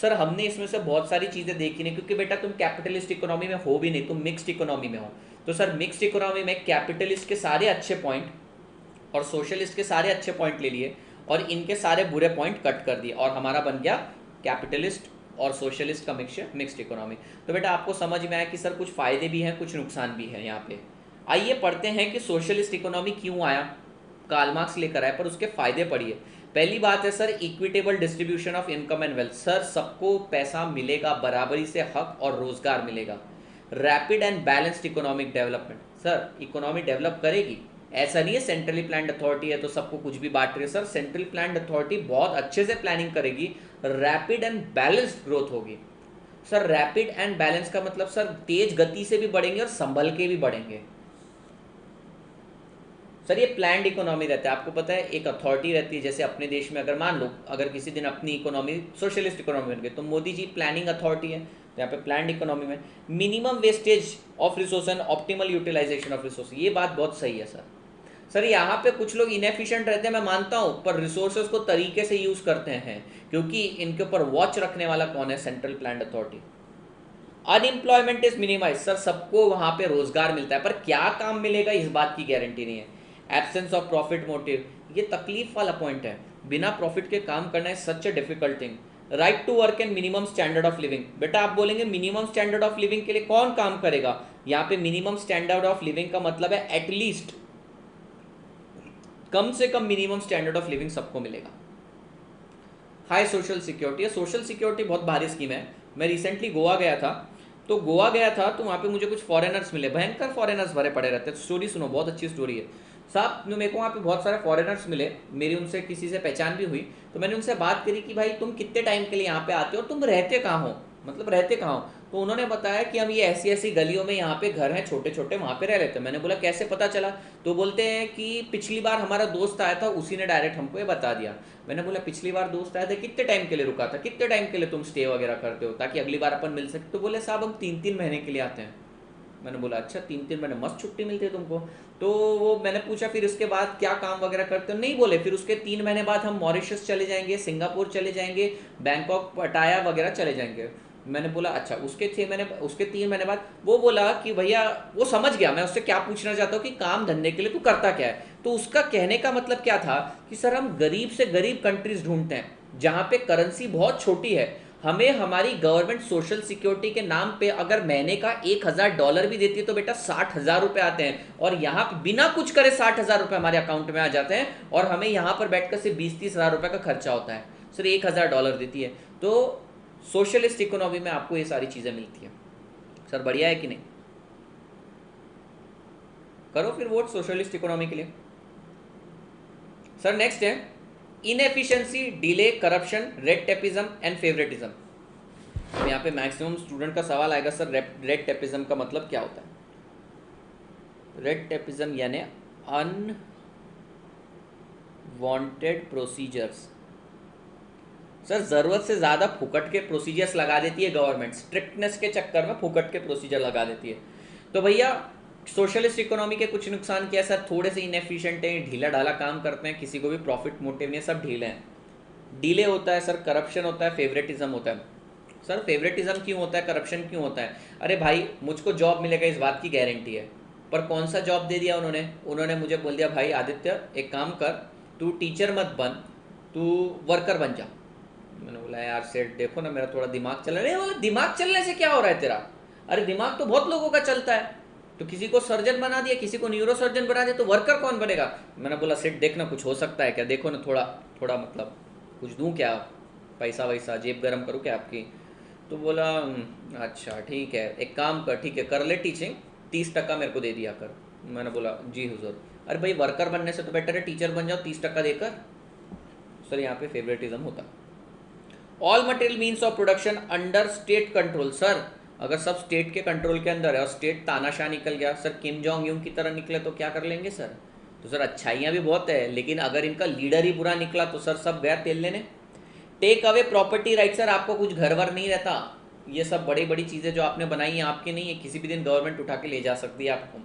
Speaker 1: सर हमने इसमें से बहुत सारी चीज़ें देखी नहीं, क्योंकि बेटा तुम कैपिटलिस्ट इकोनॉमी में हो भी नहीं, तुम मिक्स्ड इकोनॉमी में हो। तो सर मिक्स्ड इकोनॉमी में कैपिटलिस्ट के सारे अच्छे पॉइंट और सोशलिस्ट के सारे अच्छे पॉइंट ले लिए और इनके सारे बुरे पॉइंट कट कर दिए, और हमारा बन गया कैपिटलिस्ट और सोशलिस्ट का मिक्स्ड इकोनॉमी। तो बेटा आपको समझ में आया कि सर कुछ फ़ायदे भी हैं कुछ नुकसान भी हैं यहाँ पे। आइए पढ़ते हैं कि सोशलिस्ट इकोनॉमी क्यों आया, कार्ल मार्क्स लेकर आए, पर उसके फायदे पढ़िए। पहली बात है sir equitable distribution of income and wealth. Sir सबको पैसा मिलेगा, बराबरी से हक और रोजगार मिलेगा। Rapid and balanced economic development. Sir economy develop करेगी, ऐसा नहीं है सेंट्रली प्लान्ड अथॉरिटी है तो सबको कुछ भी बांट रही है। सर सेंट्रल प्लान्ड अथॉरिटी बहुत अच्छे से प्लानिंग करेगी, रैपिड एंड बैलेंस्ड ग्रोथ होगी। सर रैपिड एंड बैलेंस का मतलब सर तेज गति से भी बढ़ेंगे और संभल के भी बढ़ेंगे। सर ये प्लान्ड इकोनॉमी रहता है, आपको पता है एक अथॉरिटी रहती है, जैसे अपने देश में अगर मान लो अगर किसी दिन अपनी इकोनॉमी सोशलिस्ट इकोनॉमी बन गई तो मोदी जी प्लानिंग अथॉरिटी है, तो यहाँ पे प्लान्ड इकोनॉमी में minimum wastage of resource and optimal utilisation of resource, ये बात बहुत सही है सर। सर यहाँ पे कुछ लोग इनएफिशिएंट रहते हैं, मैं मानता हूँ, पर रिसोर्सेज को तरीके से यूज करते हैं, क्योंकि इनके ऊपर वॉच रखने वाला कौन है? Central planned authority. Unemployment is minimise. Sir सबको वहां पे रोजगार मिलता है, पर क्या काम मिलेगा इस बात की गारंटी नहीं है। एब्सेंस ऑफ प्रॉफिट मोटिव, ये तकलीफ वाला पॉइंट है, बिना प्रॉफिट के काम करना है such a difficult thing. Right to work and minimum standard of living. बेटा आप बोलेंगे मिनिमम स्टैंडर्ड ऑफ लिविंग के लिए कौन काम करेगा? यहाँ पे मिनिमम स्टैंडर्ड ऑफ लिविंग का मतलब है एटलीस्ट, कम से कम मिनिमम स्टैंडर्ड ऑफ लिविंग सबको मिलेगा। High social security, social security बहुत भारी स्कीम है। मैं रिसेंटली गोवा गया था, तो गोवा गया था तो वहाँ पे मुझे कुछ फॉरेनर्स मिले, भयंकर फॉरेनर्स भरे पड़े रहते हैं। स्टोरी सुनो, बहुत अच्छी स्टोरी है साहब। मेरे को वहाँ पे बहुत सारे फॉरेनर्स मिले, मेरी उनसे किसी से पहचान भी हुई, तो मैंने उनसे बात करी कि भाई तुम कितने टाइम के लिए यहाँ पे आते हो और तुम रहते कहाँ हो, मतलब रहते कहाँ हो? तो उन्होंने बताया कि हम ये ऐसी ऐसी गलियों में यहाँ पे घर हैं छोटे छोटे, वहाँ पे रह लेते हैं। मैंने बोला कैसे पता चला? तो बोलते हैं कि पिछली बार हमारा दोस्त आया था, उसी ने डायरेक्ट हमको ये बता दिया। मैंने बोला पिछली बार दोस्त आया था, कितने टाइम के लिए रुका था, कितने टाइम के लिए तुम स्टे वगैरह करते हो ताकि अगली बार अपन मिल सके? तो बोले साहब हम 3-3 महीने के लिए आते हैं। मैंने बोला अच्छा 3-3 महीने, मस्त छुट्टी मिलती है तुमको। तो वो मैंने पूछा फिर उसके बाद क्या काम वगैरह करते हो? नहीं बोले। फिर उसके 3 महीने बाद हम मॉरिशस चले जाएंगे, सिंगापुर चले जाएंगे, बैंकॉक, पटाया वगैरह चले जाएंगे। मैंने बोला अच्छा। उसके 3 महीने बाद वो बोला कि भैया, वो समझ गया मैं उससे क्या पूछना चाहता हूँ कि काम धंधे के लिए तू करता क्या है। तो उसका कहने का मतलब क्या था कि सर हम गरीब से गरीब कंट्रीज ढूंढते हैं जहाँ पे करेंसी बहुत छोटी है, हमें हमारी गवर्नमेंट सोशल सिक्योरिटी के नाम पे अगर महीने का $1,000 भी देती है तो बेटा 60,000 रुपए आते हैं, और यहाँ पे बिना कुछ करे 60,000 रुपए हमारे अकाउंट में आ जाते हैं, और हमें यहाँ पर बैठकर सिर्फ 20-30 हजार रुपए का खर्चा होता है। सर $1,000 देती है। तो सोशलिस्ट इकोनॉमी में आपको ये सारी चीजें मिलती है। सर बढ़िया है कि नहीं? करो फिर वोट सोशलिस्ट इकोनॉमी के लिए। सर नेक्स्ट है inefficiency, delay, corruption, red tapism and favouritism. अब यहाँ पे मैक्सिमम स्टूडेंट का सवाल आएगा सर रेड टेपिज्म का मतलब क्या होता है? रेड टेपिज्म यानी अनवांटेड प्रोसीजर्स। सर जरूरत से ज्यादा फुकट के प्रोसीजर्स लगा देती है गवर्नमेंट, स्ट्रिक्टनेस के चक्कर में फुकट के प्रोसीजर लगा देती है। तो भैया सोशलिस्ट इकोनॉमी के कुछ नुकसान क्या है सर? थोड़े से इनएफिशिएंट हैं, ढीला ढाला काम करते हैं, किसी को भी प्रॉफिट मोटिव नहीं, सब ढीले हैं। डिले होता है सर, करप्शन होता है, फेवरेटिज्म होता है। सर फेवरेटिज्म क्यों होता है, करप्शन क्यों होता है? अरे भाई मुझको जॉब मिलेगा इस बात की गारंटी है, पर कौन सा जॉब दे दिया उन्होंने मुझे बोल दिया भाई आदित्य एक काम कर, तू टीचर मत बन, तू वर्कर बन जा। मैंने बोला यार सेठ देखो ना मेरा थोड़ा दिमाग चल रहा है। बोला दिमाग चलने से क्या हो रहा है तेरा? अरे दिमाग तो बहुत लोगों का चलता है, तो किसी को सर्जन बना दिया, किसी को न्यूरो सर्जन बना दिया, तो वर्कर कौन बनेगा? मैंने बोला सेठ देखना कुछ हो सकता है क्या, देखो ना थोड़ा थोड़ा, मतलब कुछ दूं क्या, पैसा वैसा जेब गरम करूँ क्या आपकी? तो बोला अच्छा ठीक है एक काम कर, ठीक है कर ले टीचिंग, 30% मेरे को दे दिया कर। मैंने बोला जी हुजूर। अरे भाई वर्कर बनने से तो बेटर है टीचर बन जाओ 30% देकर। सर यहाँ पे फेवरेटिज्म होता। All material means of production under state control. Sir अगर सब स्टेट के कंट्रोल के अंदर है और स्टेट तानाशाह निकल गया, सर किम जोंग यूं की तरह निकले तो क्या कर लेंगे सर? तो सर अच्छाइयाँ भी बहुत है, लेकिन अगर इनका लीडर ही बुरा निकला तो सर सब गया तेल लेने। Take away property right. Sir आपको कुछ घर वर नहीं रहता, ये सब बड़ी बड़ी चीज़ें जो आपने बनाई हैं आपकी नहीं है, किसी भी दिन गवर्नमेंट उठा के ले जा सकती है आपको।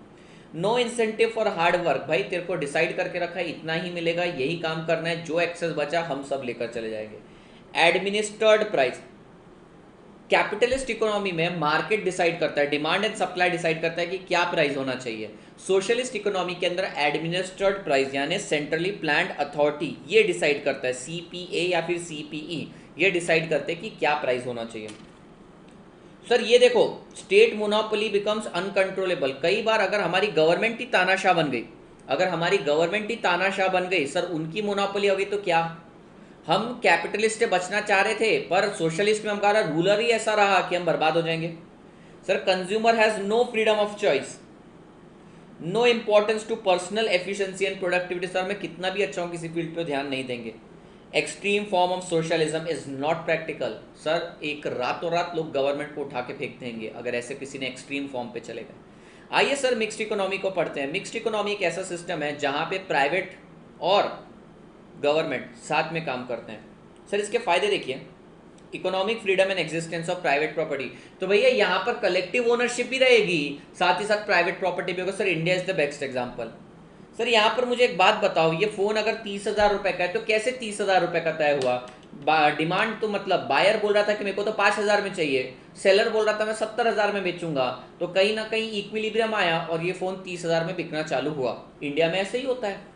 Speaker 1: No incentive for hard work. भाई तेरे को डिसाइड करके रखा है इतना ही मिलेगा, यही काम करना है, जो एक्सेस बचा हम सब लेकर चले जाएंगे। Administered price. कैपिटलिस्ट इकोनॉमी में मार्केट डिसाइड करता है, डिमांड एंड सप्लाई डिसाइड करता है कि क्या प्राइस होना चाहिए। सोशलिस्ट इकोनॉमी के अंदर एडमिनिस्ट्रेड प्राइस यानी सेंट्रली प्लान्ड अथॉरिटी ये डिसाइड करता है, सीपीए या फिर सीपीई ये डिसाइड करते हैं कि क्या प्राइस होना चाहिए। सर ये देखो स्टेट मोनोपोली बिकम्स अनकंट्रोलेबल। कई बार अगर हमारी गवर्नमेंट ही तानाशाह बन गई, अगर हमारी गवर्नमेंट ही तानाशाह बन गई सर, उनकी मोनोपोली हो गई तो क्या? हम कैपिटलिस्ट से बचना चाह रहे थे पर सोशलिस्ट में हमारा रूलर ही ऐसा रहा कि हम बर्बाद हो जाएंगे। Sir consumer has no freedom of choice, no importance to personal efficiency and productivity. Sir मैं कितना भी अच्छा हूं किसी फील्ड पे ध्यान नहीं देंगे। Extreme form of socialism is not practical. Sir एक रातों रात लोग गवर्नमेंट को उठा के फेंक देंगे अगर ऐसे किसी ने एक्सट्रीम फॉर्म पे चलेगा। आइए सर मिक्स्ड इकोनॉमी को पढ़ते हैं। मिक्स्ड इकोनॉमी एक ऐसा सिस्टम है जहां पे प्राइवेट और गवर्नमेंट साथ में काम करते हैं। सर इसके फायदे देखिए, economic freedom and existence of private property. तो भैया यहाँ पर कलेक्टिव ओनरशिप भी रहेगी, साथ ही साथ प्राइवेट प्रॉपर्टी भी होगा। Sir India is the best example. Sir यहाँ पर मुझे एक बात बताओ, ये फोन अगर 30,000 रुपए का है तो कैसे 30,000 रुपए का तय हुआ? डिमांड तो मतलब बायर बोल रहा था कि मेरे को तो 5,000 में चाहिए, सेलर बोल रहा था मैं 70,000 में बेचूंगा, तो कहीं ना कहीं इक्विलिब्रियम आया और ये फोन 30,000 में बिकना चालू हुआ। इंडिया में ऐसे ही होता है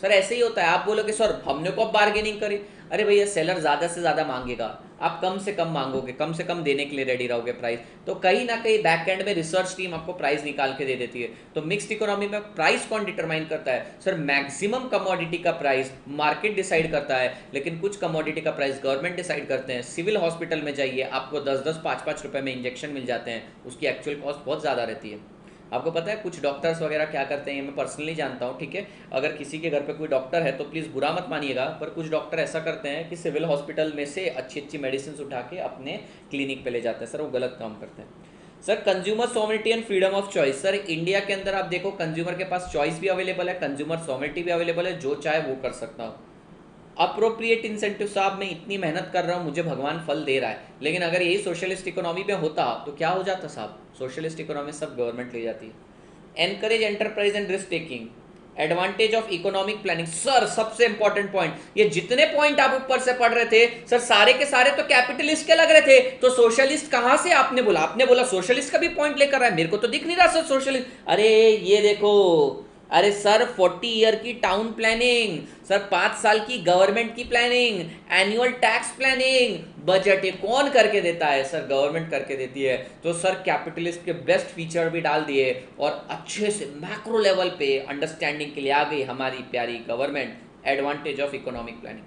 Speaker 1: सर, ऐसे ही होता है। आप बोलोगे सर हमने को बार्गेनिंग करी, अरे भैया सेलर ज़्यादा से ज़्यादा मांगेगा, आप कम से कम मांगोगे, कम से कम देने के लिए रेडी रहोगे प्राइस, तो कहीं ना कहीं बैक एंड में रिसर्च टीम आपको प्राइस निकाल के दे देती है। तो मिक्स्ड इकोनॉमी में प्राइस कौन डिटरमाइन करता है सर? मैक्सिमम कमोडिटी का प्राइस मार्केट डिसाइड करता है, लेकिन कुछ कमोडिटी का प्राइस गवर्नमेंट डिसाइड करते हैं। सिविल हॉस्पिटल में जाइए, आपको 10-10, 5-5 रुपए में इंजेक्शन मिल जाते हैं, उसकी एक्चुअल कॉस्ट बहुत ज़्यादा रहती है। आपको पता है कुछ डॉक्टर्स वगैरह क्या करते हैं, ये मैं पर्सनली जानता हूँ, ठीक है। अगर किसी के घर पे कोई डॉक्टर है तो प्लीज़ बुरा मत मानिएगा, पर कुछ डॉक्टर ऐसा करते हैं कि सिविल हॉस्पिटल में से अच्छी अच्छी मेडिसिन उठा के अपने क्लिनिक पे ले जाते हैं। सर वो गलत काम करते हैं। Sir consumer sovereignty and freedom of choice, sir India के अंदर आप देखो कंज्यूमर के पास चॉइस भी अवेलेबल है, कंज्यूमर सॉवरिटी भी अवेलेबल है, जो चाहे वो कर सकता हूँ। अप्रोप्रिएट इंसेंटिव, साहब मैं इतनी मेहनत कर रहा हूँ, मुझे भगवान फल दे रहा है, लेकिन अगर यही सोशलिस्ट इकोनॉमी में होता तो क्या हो जाता साहब? सोशलिस्ट इकोनॉमी सब गवर्नमेंट ले जाती है। Encourage enterprise and risk taking, advantage of economic planning, sir सबसे इंपॉर्टेंट पॉइंट, ये जितने पॉइंट आप ऊपर से पढ़ रहे थे सर सारे के सारे तो कैपिटलिस्ट के लग रहे थे, तो सोशलिस्ट कहां से आपने बोला? आपने बोला सोशलिस्ट का भी पॉइंट लेकर आया, मेरे को तो दिख नहीं रहा सर सोशलिस्ट। अरे ये देखो, अरे सर 40 ईयर की टाउन प्लानिंग, सर 5 साल की गवर्नमेंट की planning, annual tax planning, budget, ये कौन करके देता है सर? गवर्नमेंट करके देती है। तो सर कैपिटलिस्ट के बेस्ट फीचर भी डाल दिए और अच्छे से मैक्रो लेवल पे अंडरस्टैंडिंग के लिए आ गई हमारी प्यारी government. Advantage of economic planning,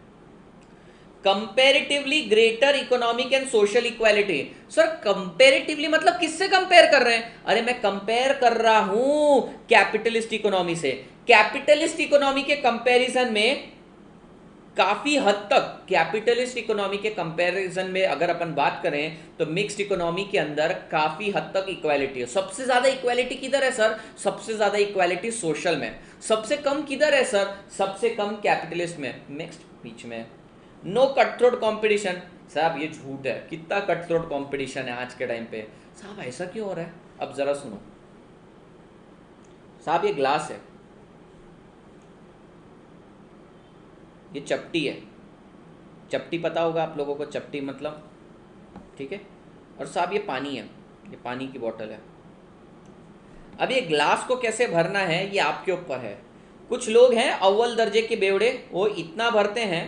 Speaker 1: comparatively greater economic and social equality. Sir comparatively मतलब किससे कंपेयर कर रहे हैं? अरे मैं कंपेयर कर रहा हूं कैपिटलिस्ट इकोनॉमी से। कैपिटलिस्ट इकोनॉमी के कंपैरिजन में काफी हद तक, कैपिटलिस्ट इकोनॉमी के कंपैरिजन में अगर अपन बात करें तो मिक्स्ड इकोनॉमी के अंदर काफी हद तक इक्वालिटी है। सबसे ज्यादा इक्वालिटी किधर है सर? सबसे ज्यादा इक्वालिटी सोशल में। सबसे कम किधर है सर? सबसे कम कैपिटलिस्ट में। मिक्स्ड बीच में। नो कटथ्रोट कंपटीशन, साहब ये झूठ है। कितना कटथ्रोट कंपटीशन है आज के टाइम पे साहब, ऐसा क्यों हो रहा है? अब जरा सुनो साहब, ये ग्लास है, ये चपटी है, चपटी पता होगा आप लोगों को, चपटी मतलब, ठीक है। और साहब ये पानी है, ये पानी की बोतल है। अब ये ग्लास को कैसे भरना है ये आपके ऊपर है। कुछ लोग हैं अव्वल दर्जे के बेवड़े, वो इतना भरते हैं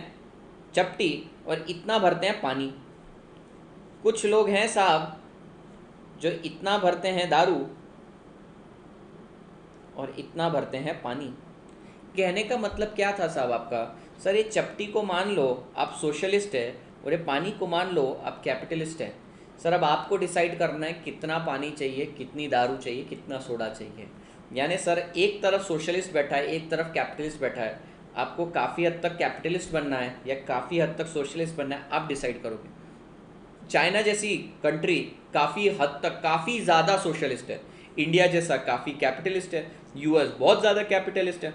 Speaker 1: चपटी और इतना भरते हैं पानी। कुछ लोग हैं साहब जो इतना भरते हैं दारू और इतना भरते हैं पानी। कहने का मतलब क्या था साहब आपका? सर ये चपटी को मान लो आप सोशलिस्ट है और ये पानी को मान लो आप कैपिटलिस्ट है। सर अब आपको डिसाइड करना है कितना पानी चाहिए, कितनी दारू चाहिए, कितना सोडा चाहिए। यानी सर एक तरफ सोशलिस्ट बैठा है, एक तरफ कैपिटलिस्ट बैठा है। आपको काफ़ी हद तक कैपिटलिस्ट बनना है या काफ़ी हद तक सोशलिस्ट बनना है, आप डिसाइड करोगे। चाइना जैसी कंट्री काफ़ी हद तक काफ़ी ज़्यादा सोशलिस्ट है, इंडिया जैसा काफ़ी कैपिटलिस्ट है, यूएस बहुत ज़्यादा कैपिटलिस्ट है,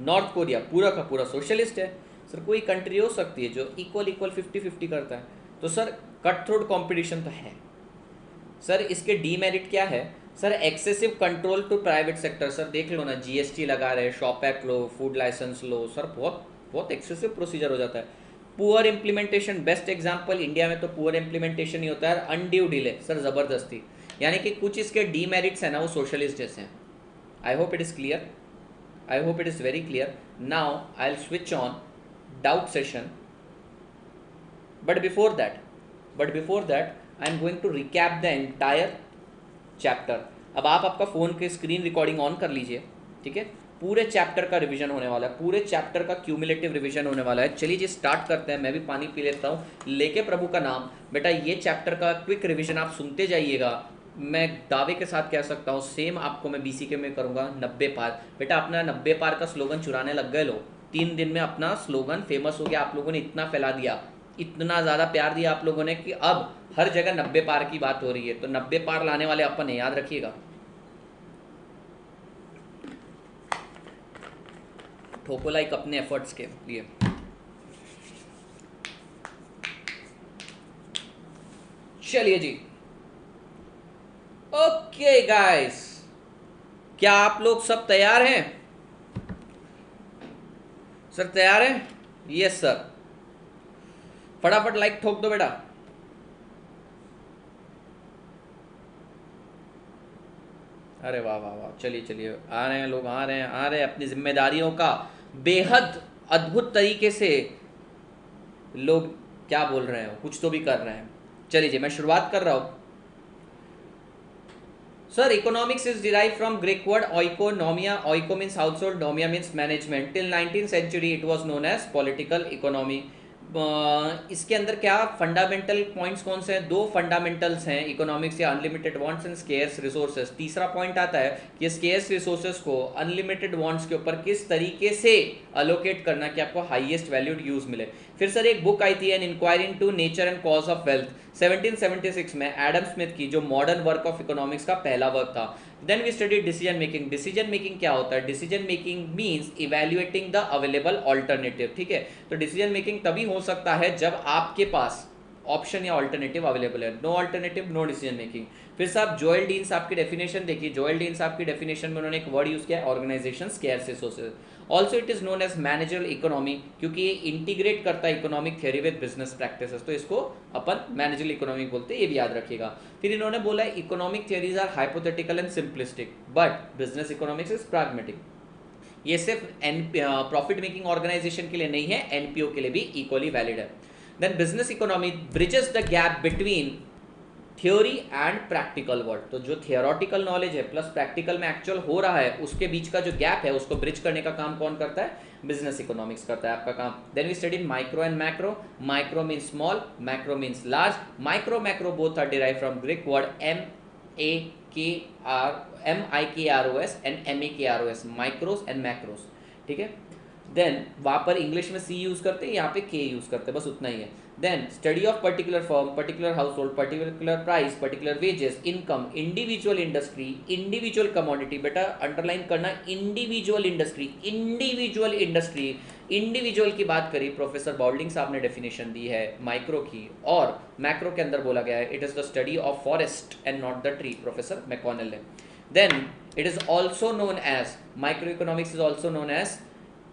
Speaker 1: नॉर्थ कोरिया पूरा का पूरा सोशलिस्ट है। सर कोई कंट्री हो सकती है जो इक्वल 50-50 करता है। तो सर कट थ्रोट कॉम्पिटिशन तो है। सर इसके डीमेरिट क्या है? Sir excessive control to private sector. Sir देख लो ना, जीएसटी लगा रहे, शॉप एक्ट लो, फूड लाइसेंस लो, सर बहुत बहुत एक्सेसिव प्रोसीजर हो जाता है। Poor implementation, best example India में तो पुअर इम्प्लीमेंटेशन ही होता है, अनड्यू डिले, सर ज़बरदस्ती। यानी कि कुछ इसके डीमेरिट्स हैं ना, वो सोशलिस्ट जैसे हैं। I hope it is clear, I hope it is very clear. Now I'll switch on doubt session. But before that, I'm going to recap the entire chapter. अब आप आपका फ़ोन के स्क्रीन रिकॉर्डिंग ऑन कर लीजिए, ठीक है। पूरे चैप्टर का रिवीजन होने वाला है, पूरे चैप्टर का क्यूमुलेटिव रिवीजन होने वाला है। चलिए जी स्टार्ट करते हैं। मैं भी पानी पी लेता हूँ, लेके प्रभु का नाम। बेटा ये चैप्टर का क्विक रिवीजन आप सुनते जाइएगा। मैं दावे के साथ कह सकता हूँ सेम आपको मैं बीसीके में करूँगा 90 पार। बेटा अपना 90 पार का स्लोगन चुराने लग गए लोग। 3 दिन में अपना स्लोगन फेमस हो गया। आप लोगों ने इतना फैला दिया, इतना ज़्यादा प्यार दिया आप लोगों ने कि अब हर जगह 90 पार की बात हो रही है। तो 90 पार लाने वाले अपन है, याद रखिएगा। ठोको लाइक अपने एफर्ट्स के लिए। चलिए जी, ओके गाइस, क्या आप लोग सब तैयार हैं? सर तैयार हैं? यस सर, फटाफट लाइक ठोक दो बेटा। अरे वाह वाह वाह, चलिए चलिए, आ रहे हैं लोग, आ रहे हैं अपनी जिम्मेदारियों का बेहद अद्भुत तरीके से लोग क्या बोल रहे हैं, कुछ तो भी कर रहे हैं। चलिए जी, मैं शुरुआत कर रहा हूँ। Sir, economics is derived from Greek word oikonomia. Oiko means household, nomia means management. Till 19th century it was known as political economy. इसके अंदर क्या फंडामेंटल पॉइंट्स कौन से हैं? दो फंडामेंटल्स हैं इकोनॉमिक्स या unlimited wants and scarce resources. तीसरा पॉइंट आता है कि स्केर्स रिसोर्सेज को अनलिमिटेड वांट्स के ऊपर किस तरीके से अलोकेट करना कि आपको हाईएस्ट वैल्यूड यूज मिले। फिर सर एक बुक आई थी an inquiry into nature and cause of wealth 1776 में एडम स्मिथ की, जो मॉडर्न वर्क ऑफ इकोनॉमिक्स का पहला वर्क था। Then we study decision making. Decision making क्या होता है? Decision making means evaluating the available alternative. ठीक है, तो डिसीजन मेकिंग तभी हो सकता है जब आपके पास ऑप्शन या ऑल्टरनेटिव अवेलेबल है। No alternative no decision making. फिर साहब जोएल डीन साहब की डेफिनेशन देखिए। जोएल डीन साहब की डेफिनेशन में उन्होंने एक वर्ड यूज किया, organisation scarce resources. Also it is known as managerial economy, क्योंकि ये इंटीग्रेट करता है economic theory with business practices, तो इसको अपन मैनेजरल इकोनॉमिक बोलते हैं, ये भी याद रखिएगा। फिर इन्होंने बोला economic theories are hypothetical and simplistic but business economics is pragmatic. ये सिर्फ प्रॉफिट मेकिंग ऑर्गेनाइजेशन के लिए नहीं है, एनपीओ के लिए भी इक्वली वैलिड है। Then business economy bridges the gap between theory and practical world. तो जो थियोरटिकल नॉलेज है प्लस प्रैक्टिकल में एक्चुअल हो रहा है, उसके बीच का जो गैप है उसको ब्रिज करने का काम कौन करता है? बिजनेस इकोनॉमिक्स करता है आपका काम। Then we study micro and macro. Micro means small, macro means large. Micro macro both are derive from Greek word MIKROS and MEKROS, micros and macros. ठीक है, देन वहाँ पर इंग्लिश में सी यूज़ करते हैं, यहाँ पे के यूज़ करते हैं, बस उतना ही है। Then study of particular firm, particular household, particular price, particular wages, income, individual industry, individual commodity. बेटा अंडरलाइन करना, individual industry, individual industry. Individual की बात करी, प्रोफेसर बाउल्डिंग साहब ने डेफिनेशन दी है माइक्रो की, और मैक्रो के अंदर बोला गया है it is the study of forest and not the tree, professor McConnell ने। Then it is also known as micro economics is also known as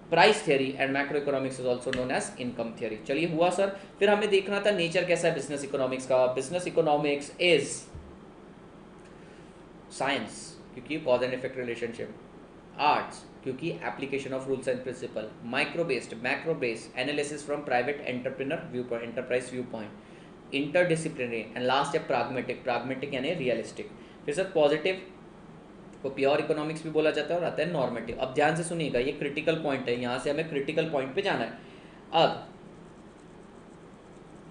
Speaker 1: price theory and macro economics is also known as income theory. चलिए हुआ सर। फिर हमें देखना था नेचर कैसा है बिजनेस इकोनॉमिक्स का। बिजनेस इकोनॉमिक्स इज साइंस क्योंकि cause and effect relationship, arts क्योंकि application of rules and principle, micro based, macro based analysis from private entrepreneur view point, enterprise view point, interdisciplinary, and last है प्राग्मेटिक। प्राग्मेटिक यानी रियलिस्टिक। फिर सर पॉजिटिव को प्योर इकोनॉमिक्स भी बोला जाता है और आता है नॉर्मेटिव। अब ध्यान से सुनिएगा, ये क्रिटिकल पॉइंट है, यहाँ से हमें क्रिटिकल पॉइंट पे जाना है। अब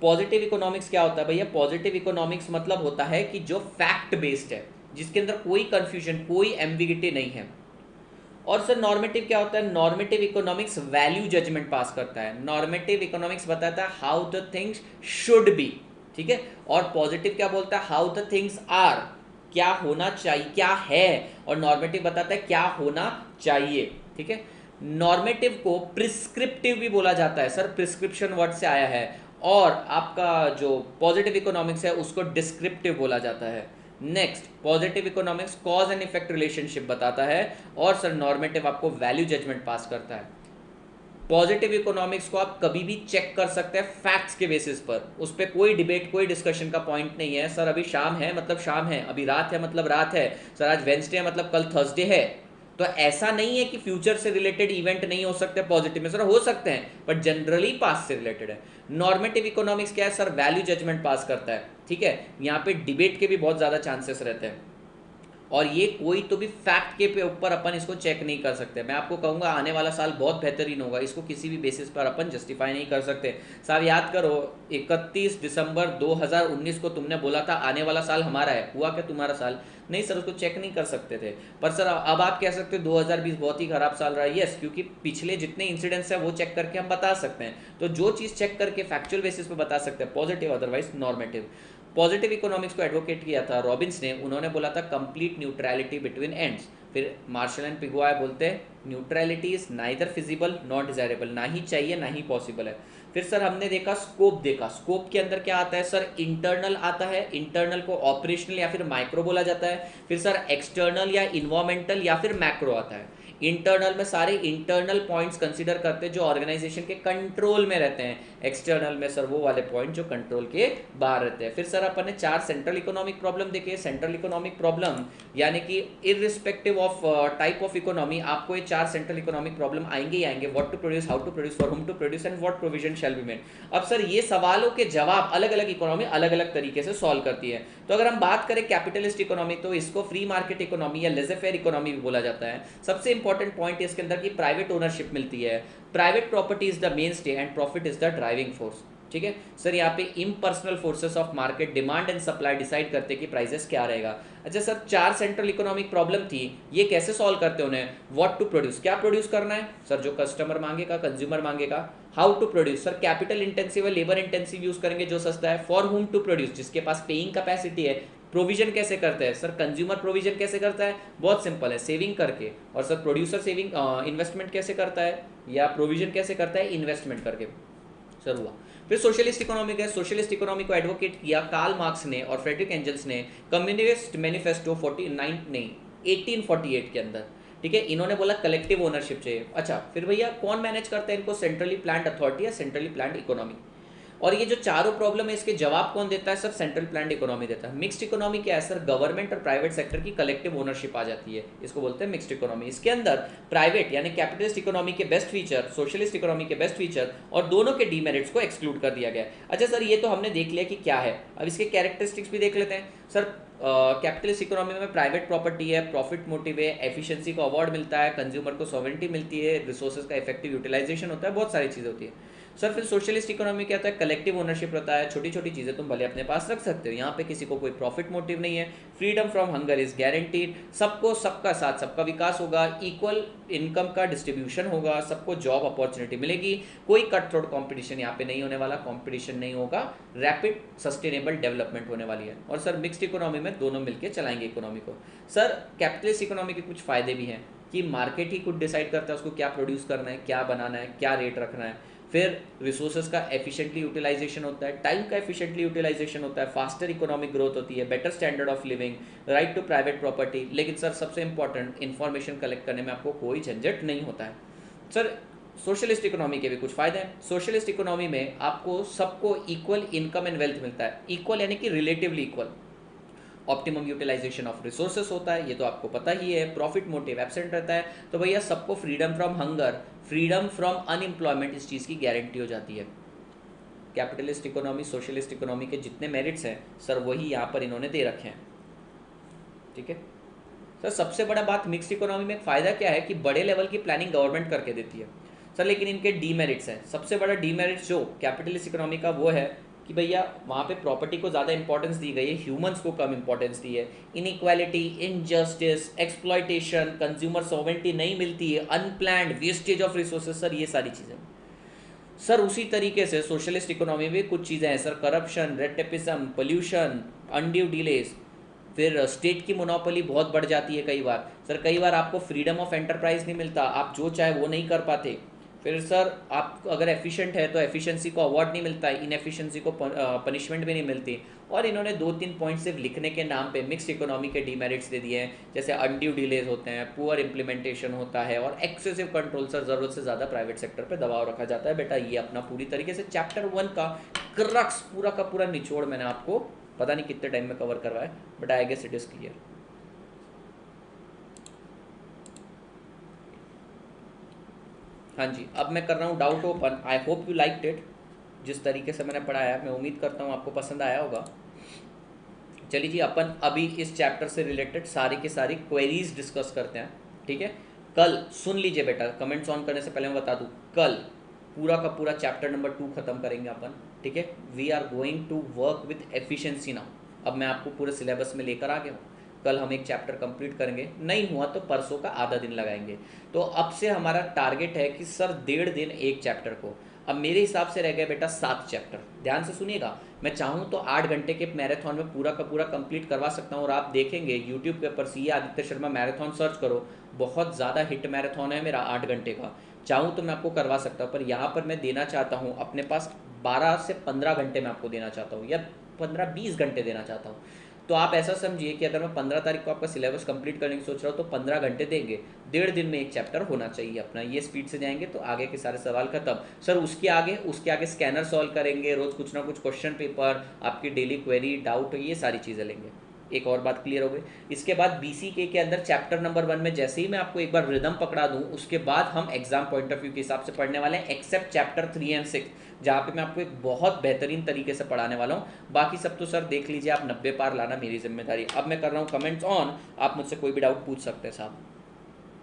Speaker 1: पॉजिटिव इकोनॉमिक्स क्या होता है भैया? पॉजिटिव इकोनॉमिक्स मतलब होता है कि जो फैक्ट बेस्ड है, जिसके अंदर कोई कंफ्यूजन, कोई एम्बिगिटी नहीं है। और सर नॉर्मेटिव क्या होता है? नॉर्मेटिव इकोनॉमिक्स वैल्यू जजमेंट पास करता है। नॉर्मेटिव इकोनॉमिक्स बताता है how the things should be, ठीक है। और पॉजिटिव क्या बोलता है? हाउ द थिंग्स आर, क्या होना चाहिए, क्या है। और नॉर्मेटिव बताता है क्या होना चाहिए, ठीक है। नॉर्मेटिव को प्रिस्क्रिप्टिव भी बोला जाता है सर, प्रिस्क्रिप्शन वर्ड से आया है। और आपका जो पॉजिटिव इकोनॉमिक्स है उसको डिस्क्रिप्टिव बोला जाता है। Next, positive economics cause and effect relationship बताता है, और सर नॉर्मेटिव आपको वैल्यू जजमेंट पास करता है। पॉजिटिव इकोनॉमिक्स को आप कभी भी चेक कर सकते हैं फैक्ट्स के बेसिस पर, उस पर कोई डिबेट, कोई डिस्कशन का पॉइंट नहीं है। सर अभी शाम है मतलब शाम है, अभी रात है मतलब रात है, सर आज वेंसडे है मतलब कल थर्सडे है। तो ऐसा नहीं है कि फ्यूचर से रिलेटेड इवेंट नहीं हो सकते पॉजिटिव में, सर हो सकते हैं, बट जनरली पास्ट से रिलेटेड है। नॉर्मेटिव इकोनॉमिक्स क्या है सर? वैल्यू जजमेंट पास करता है, ठीक है। यहाँ पे डिबेट के भी बहुत ज़्यादा चांसेस रहते हैं, और ये कोई तो भी फैक्ट के ऊपर अपन इसको चेक नहीं कर सकते। मैं आपको कहूँगा आने वाला साल बहुत बेहतरीन होगा, इसको किसी भी बेसिस पर अपन जस्टिफाई नहीं कर सकते। साहब याद करो 31 दिसंबर 2019 को तुमने बोला था आने वाला साल हमारा है, हुआ क्या तुम्हारा साल? नहीं सर, उसको चेक नहीं कर सकते थे। पर सर अब आप कह सकते हो 2020 बहुत ही खराब साल रहा है। यस, क्योंकि पिछले जितने इंसिडेंट्स हैं वो चेक करके हम बता सकते हैं। तो जो चीज़ चेक करके फैक्चुअल बेसिस पर बता सकते हैं, positive otherwise normative. Positive economics को एडवोकेट किया था रॉबिन्स ने, उन्होंने बोला था कंप्लीट न्यूट्रलिटी बिटवीन एंड्स। फिर मार्शल एंड पिगुआ बोलते हैं neutrality is neither feasible not desirable, ना ही चाहिए ना ही पॉसिबल है। फिर सर हमने देखा स्कोप, देखा स्कोप के अंदर क्या आता है सर? इंटरनल आता है, इंटरनल को ऑपरेशनल या फिर माइक्रो बोला जाता है। फिर सर एक्सटर्नल या इन्वायरमेंटल या फिर मैक्रो आता है। इंटरनल में सारे इंटरनल पॉइंट्स कंसीडर करते हैं जो ऑर्गेनाइजेशन के कंट्रोल में रहते हैं, एक्सटर्नल में सर वो वाले पॉइंट जो कंट्रोल के बाहर रहते हैं। फिर सर अपन ने 4 सेंट्रल इकोनॉमिक प्रॉब्लम देखे। सेंट्रल इकोनॉमिक प्रॉब्लम यानी कि irrespective of type of economy आपको ये 4 सेंट्रल इकोनॉमिक प्रॉब्लम आएंगे ही आएंगे। What to produce, how to produce, for whom to produce and what provision shall be made. अब सर ये सवालों के जवाब अलग अलग इकोनॉमी अलग अलग तरीके से सॉल्व करती है। तो अगर हम बात करें कैपिटलिस्ट इकोनॉमी तो इसको फ्री मार्केट इकोनॉमी या लेज़र फेयर इकोनॉमी भी बोला जाता है। सबसे इंपॉर्टेंट पॉइंट है इसके अंदर कि प्राइवेट ओनरशिप मिलती है, private property is the main stay and profit is the driving force. ठीक है सर, यहाँ पे impersonal forces of market demand and supply decide करते कि प्राइसेस क्या रहेगा। अच्छा सर, 4 सेंट्रल इकोनॉमिक प्रॉब्लम थी, ये कैसे सॉल्व करते उन्हें? व्हाट टू प्रोड्यूस, क्या प्रोड्यूस करना है सर, जो कस्टमर मांगेगा, कंज्यूमर मांगेगा। How to produce sir, capital intensive है, लेबर इंटेंसिव यूज करेंगे जो सस्ता है। फॉर हुम टू प्रोड्यूस, जिसके पास पेइंग कैपेसिटी है। प्रोविजन कैसे करते हैं सर, कंज्यूमर प्रोविजन कैसे करता है, बहुत सिंपल है, सेविंग करके। और सर प्रोड्यूसर सेविंग इन्वेस्टमेंट कैसे करता है, या प्रोविजन कैसे करता है, इन्वेस्टमेंट करके। सर हुआ। फिर सोशलिस्ट इकोनॉमी है, सोशलिस्ट इकोनॉमी को एडवोकेट किया कार्ल मार्क्स ने और फ्रेडरिक एंजल्स ने कम्युनिस्ट मैनिफेस्टो 1848 के अंदर। ठीक है, इन्होंने बोला कलेक्टिव ओनरशिप चाहिए। अच्छा फिर भैया कौन मैनेज करता है इनको, सेंट्रली प्लान्ड अथॉरिटी या सेंट्रली प्लान्ड इकोनॉमी। और ये जो चारों प्रॉब्लम है इसके जवाब कौन देता है, सब सेंट्रल प्लान्ड इकोनॉमी देता है। मिक्स्ड इकोनॉमी क्या है सर, गवर्नमेंट और प्राइवेट सेक्टर की कलेक्टिव ओनरशिप आ जाती है, इसको बोलते हैं मिक्स्ड इकोनॉमी। इसके अंदर प्राइवेट यानी कैपिटलिस्ट इकोनॉमी के बेस्ट फीचर, सोशलिस्ट इकोनॉमी के बेस्ट फीचर और दोनों के डीमेरिट्स को एक्सक्लूड कर दिया गया है। अच्छा सर, ये तो हमने देख लिया कि क्या है, अब इसके कैरेक्टरिस्टिक्स भी देख लेते हैं। सर कैपिटलिस्ट इकोनॉमी में प्राइवेट प्रॉपर्टी है, प्रॉफिट मोटिव है, एफिशिएंसी को अवार्ड मिलता है, कंज्यूमर को सॉवरेनिटी मिलती है, रिसोर्सेज का इफेक्टिव यूटिलाइजेशन होता है, बहुत सारी चीज़ें होती है। सर फिर सोशलिस्ट इकोनॉमी क्या होता है, कलेक्टिव ओनरशिप रहता है, छोटी छोटी चीज़ें तुम भले अपने पास रख सकते हो, यहाँ पे किसी को कोई प्रॉफिट मोटिव नहीं है, freedom from hunger is guaranteed, सबको सबका साथ सबका विकास होगा, इक्वल इनकम का डिस्ट्रीब्यूशन होगा, सबको जॉब अपॉर्चुनिटी मिलेगी, कोई कट थ्रोट कॉम्पिटिशन यहाँ पे नहीं होने वाला, कॉम्पिटिशन नहीं होगा, रैपिड सस्टेनेबल डेवलपमेंट होने वाली है। और सर मिक्स्ड इकोनॉमी में दोनों मिलकर चलाएंगे इकोनॉमी को। सर कैपिटलिस्ट इकोनॉमी के कुछ फायदे भी हैं कि मार्केट ही खुद डिसाइड करता है उसको क्या प्रोड्यूस करना है, क्या बनाना है, क्या रेट रखना है। फिर रिसोर्सेज का एफिशिएंटली यूटिलाइजेशन होता है, टाइम का एफिशिएंटली यूटिलाइजेशन होता है, फास्टर इकोनॉमिक ग्रोथ होती है, better standard of living, right to private property. लेकिन सर सबसे इंपॉर्टेंट, इन्फॉर्मेशन कलेक्ट करने में आपको कोई झंझट नहीं होता है। सर सोशलिस्ट इकोनॉमी के भी कुछ फायदे हैं। सोशलिस्ट इकोनॉमी में आपको सबको इक्वल इनकम एंड वेल्थ मिलता है, इक्वल यानी कि relatively equal, optimum utilisation of resources होता है, ये तो आपको पता ही है, प्रॉफिट मोटिव एब्सेंट रहता है। तो भैया सबको freedom from hunger, freedom from unemployment, इस चीज़ की गारंटी हो जाती है। कैपिटलिस्ट इकोनॉमी, सोशलिस्ट इकोनॉमी के जितने मेरिट्स हैं सर वही यहाँ पर इन्होंने दे रखे हैं। ठीक है सर, सबसे बड़ा बात मिक्स्ड इकोनॉमी में फ़ायदा क्या है कि बड़े लेवल की प्लानिंग गवर्नमेंट करके देती है सर, लेकिन इनके डीमेरिट्स हैं। सबसे बड़ा डीमेरिट्स जो कैपिटलिस्ट इकोनॉमी का वो है कि भैया वहाँ पे प्रॉपर्टी को ज़्यादा इंपॉर्टेंस दी गई है, ह्यूमंस को कम इंपॉर्टेंस दी है, inequality, injustice, exploitation, consumer sovereignty नहीं मिलती है, unplanned wastage of resources, sir ये सारी चीज़ें। सर उसी तरीके से सोशलिस्ट इकोनॉमी में कुछ चीज़ें हैं sir, corruption, red tapism, pollution, undue delays, फिर स्टेट की मोनोपोली बहुत बढ़ जाती है कई बार। सर कई बार आपको फ्रीडम ऑफ एंटरप्राइज नहीं मिलता, आप जो चाहे वो नहीं कर पाते। फिर सर आप अगर एफिशिएंट है तो एफिशिएंसी को अवार्ड नहीं मिलता, इनएफिशिएंसी को पनिशमेंट भी नहीं मिलती। और इन्होंने 2-3 पॉइंट सिर्फ लिखने के नाम पे मिक्स्ड इकोनॉमी के डीमेरिट्स दे दिए हैं, जैसे अनड्यू डिलेज होते हैं, पुअर इम्प्लीमेंटेशन होता है और एक्सेसिव कंट्रोल। सर ज़रूरत से ज़्यादा प्राइवेट सेक्टर पे दबाव रखा जाता है। बेटा ये अपना पूरी तरीके से चैप्टर 1 का क्रक्स, पूरा का पूरा निचोड़ मैंने आपको पता नहीं कितने टाइम में कवर करवाया, but I guess it is clear. हाँ जी, अब मैं कर रहा हूँ doubt open. I hope you liked it. जिस तरीके से मैंने पढ़ाया मैं उम्मीद करता हूँ आपको पसंद आया होगा। चलिए जी, अपन अभी इस चैप्टर से रिलेटेड सारी की सारी क्वेरीज डिस्कस करते हैं। ठीक है, कल सुन लीजिए बेटा, कमेंट्स ऑन करने से पहले मैं बता दूँ, कल पूरा का पूरा चैप्टर नंबर 2 खत्म करेंगे अपन। ठीक है, we are going to work with efficiency now. अब मैं आपको पूरे सिलेबस में लेकर आ गया हूँ। कल हम एक चैप्टर कंप्लीट करेंगे, नहीं हुआ तो परसों का आधा दिन लगाएंगे। तो अब से हमारा टारगेट है कि सर 1.5 दिन एक चैप्टर को। अब मेरे हिसाब से रह गए बेटा 7 चैप्टर। ध्यान से सुनिएगा, मैं चाहूँ तो 8 घंटे के मैराथन में पूरा का पूरा कंप्लीट करवा सकता हूँ। और आप देखेंगे यूट्यूब के ऊपर CA Aditya Sharma marathon search करो, बहुत ज़्यादा हिट मैराथन है मेरा 8 घंटे का। चाहूँ तो मैं आपको करवा सकता हूँ, पर यहाँ पर मैं देना चाहता हूँ अपने पास 12 से 15 घंटे मैं आपको देना चाहता हूँ, या 15-20 घंटे देना चाहता हूँ। तो तो आप ऐसा समझिए कि अगर मैं 15 तारीख को आपका सिलेबस कंप्लीट करने की सोच रहा हूँ तो 15 घंटे देंगे, 1.5 दिन में एक चैप्टर होना चाहिए अपना। ये स्पीड से जाएंगे तो आगे के सारे सवाल खत्म। सर उसके आगे स्कैनर सॉल्व करेंगे, रोज कुछ ना कुछ क्वेश्चन पेपर, आपकी डेली क्वेरी, डाउट, ये सारी चीज़ें लेंगे। एक और बात क्लियर हो गई। इसके बाद BCK के अंदर चैप्टर नंबर 1 में जैसे ही मैं आपको एक बार रिदम पकड़ा दूं, उसके बाद हम एग्जाम पॉइंट ऑफ व्यू के हिसाब से पढ़ने वाले हैं, एक्सेप्ट चैप्टर 3 एंड 6, जहाँ पे मैं आपको एक बहुत बेहतरीन तरीके से पढ़ाने वाला हूँ। बाकी सब तो सर देख लीजिए, आप 90 पार लाना मेरी जिम्मेदारी। अब मैं कर रहा हूँ कमेंट्स ऑन, आप मुझसे कोई भी डाउट पूछ सकते हैं साहब।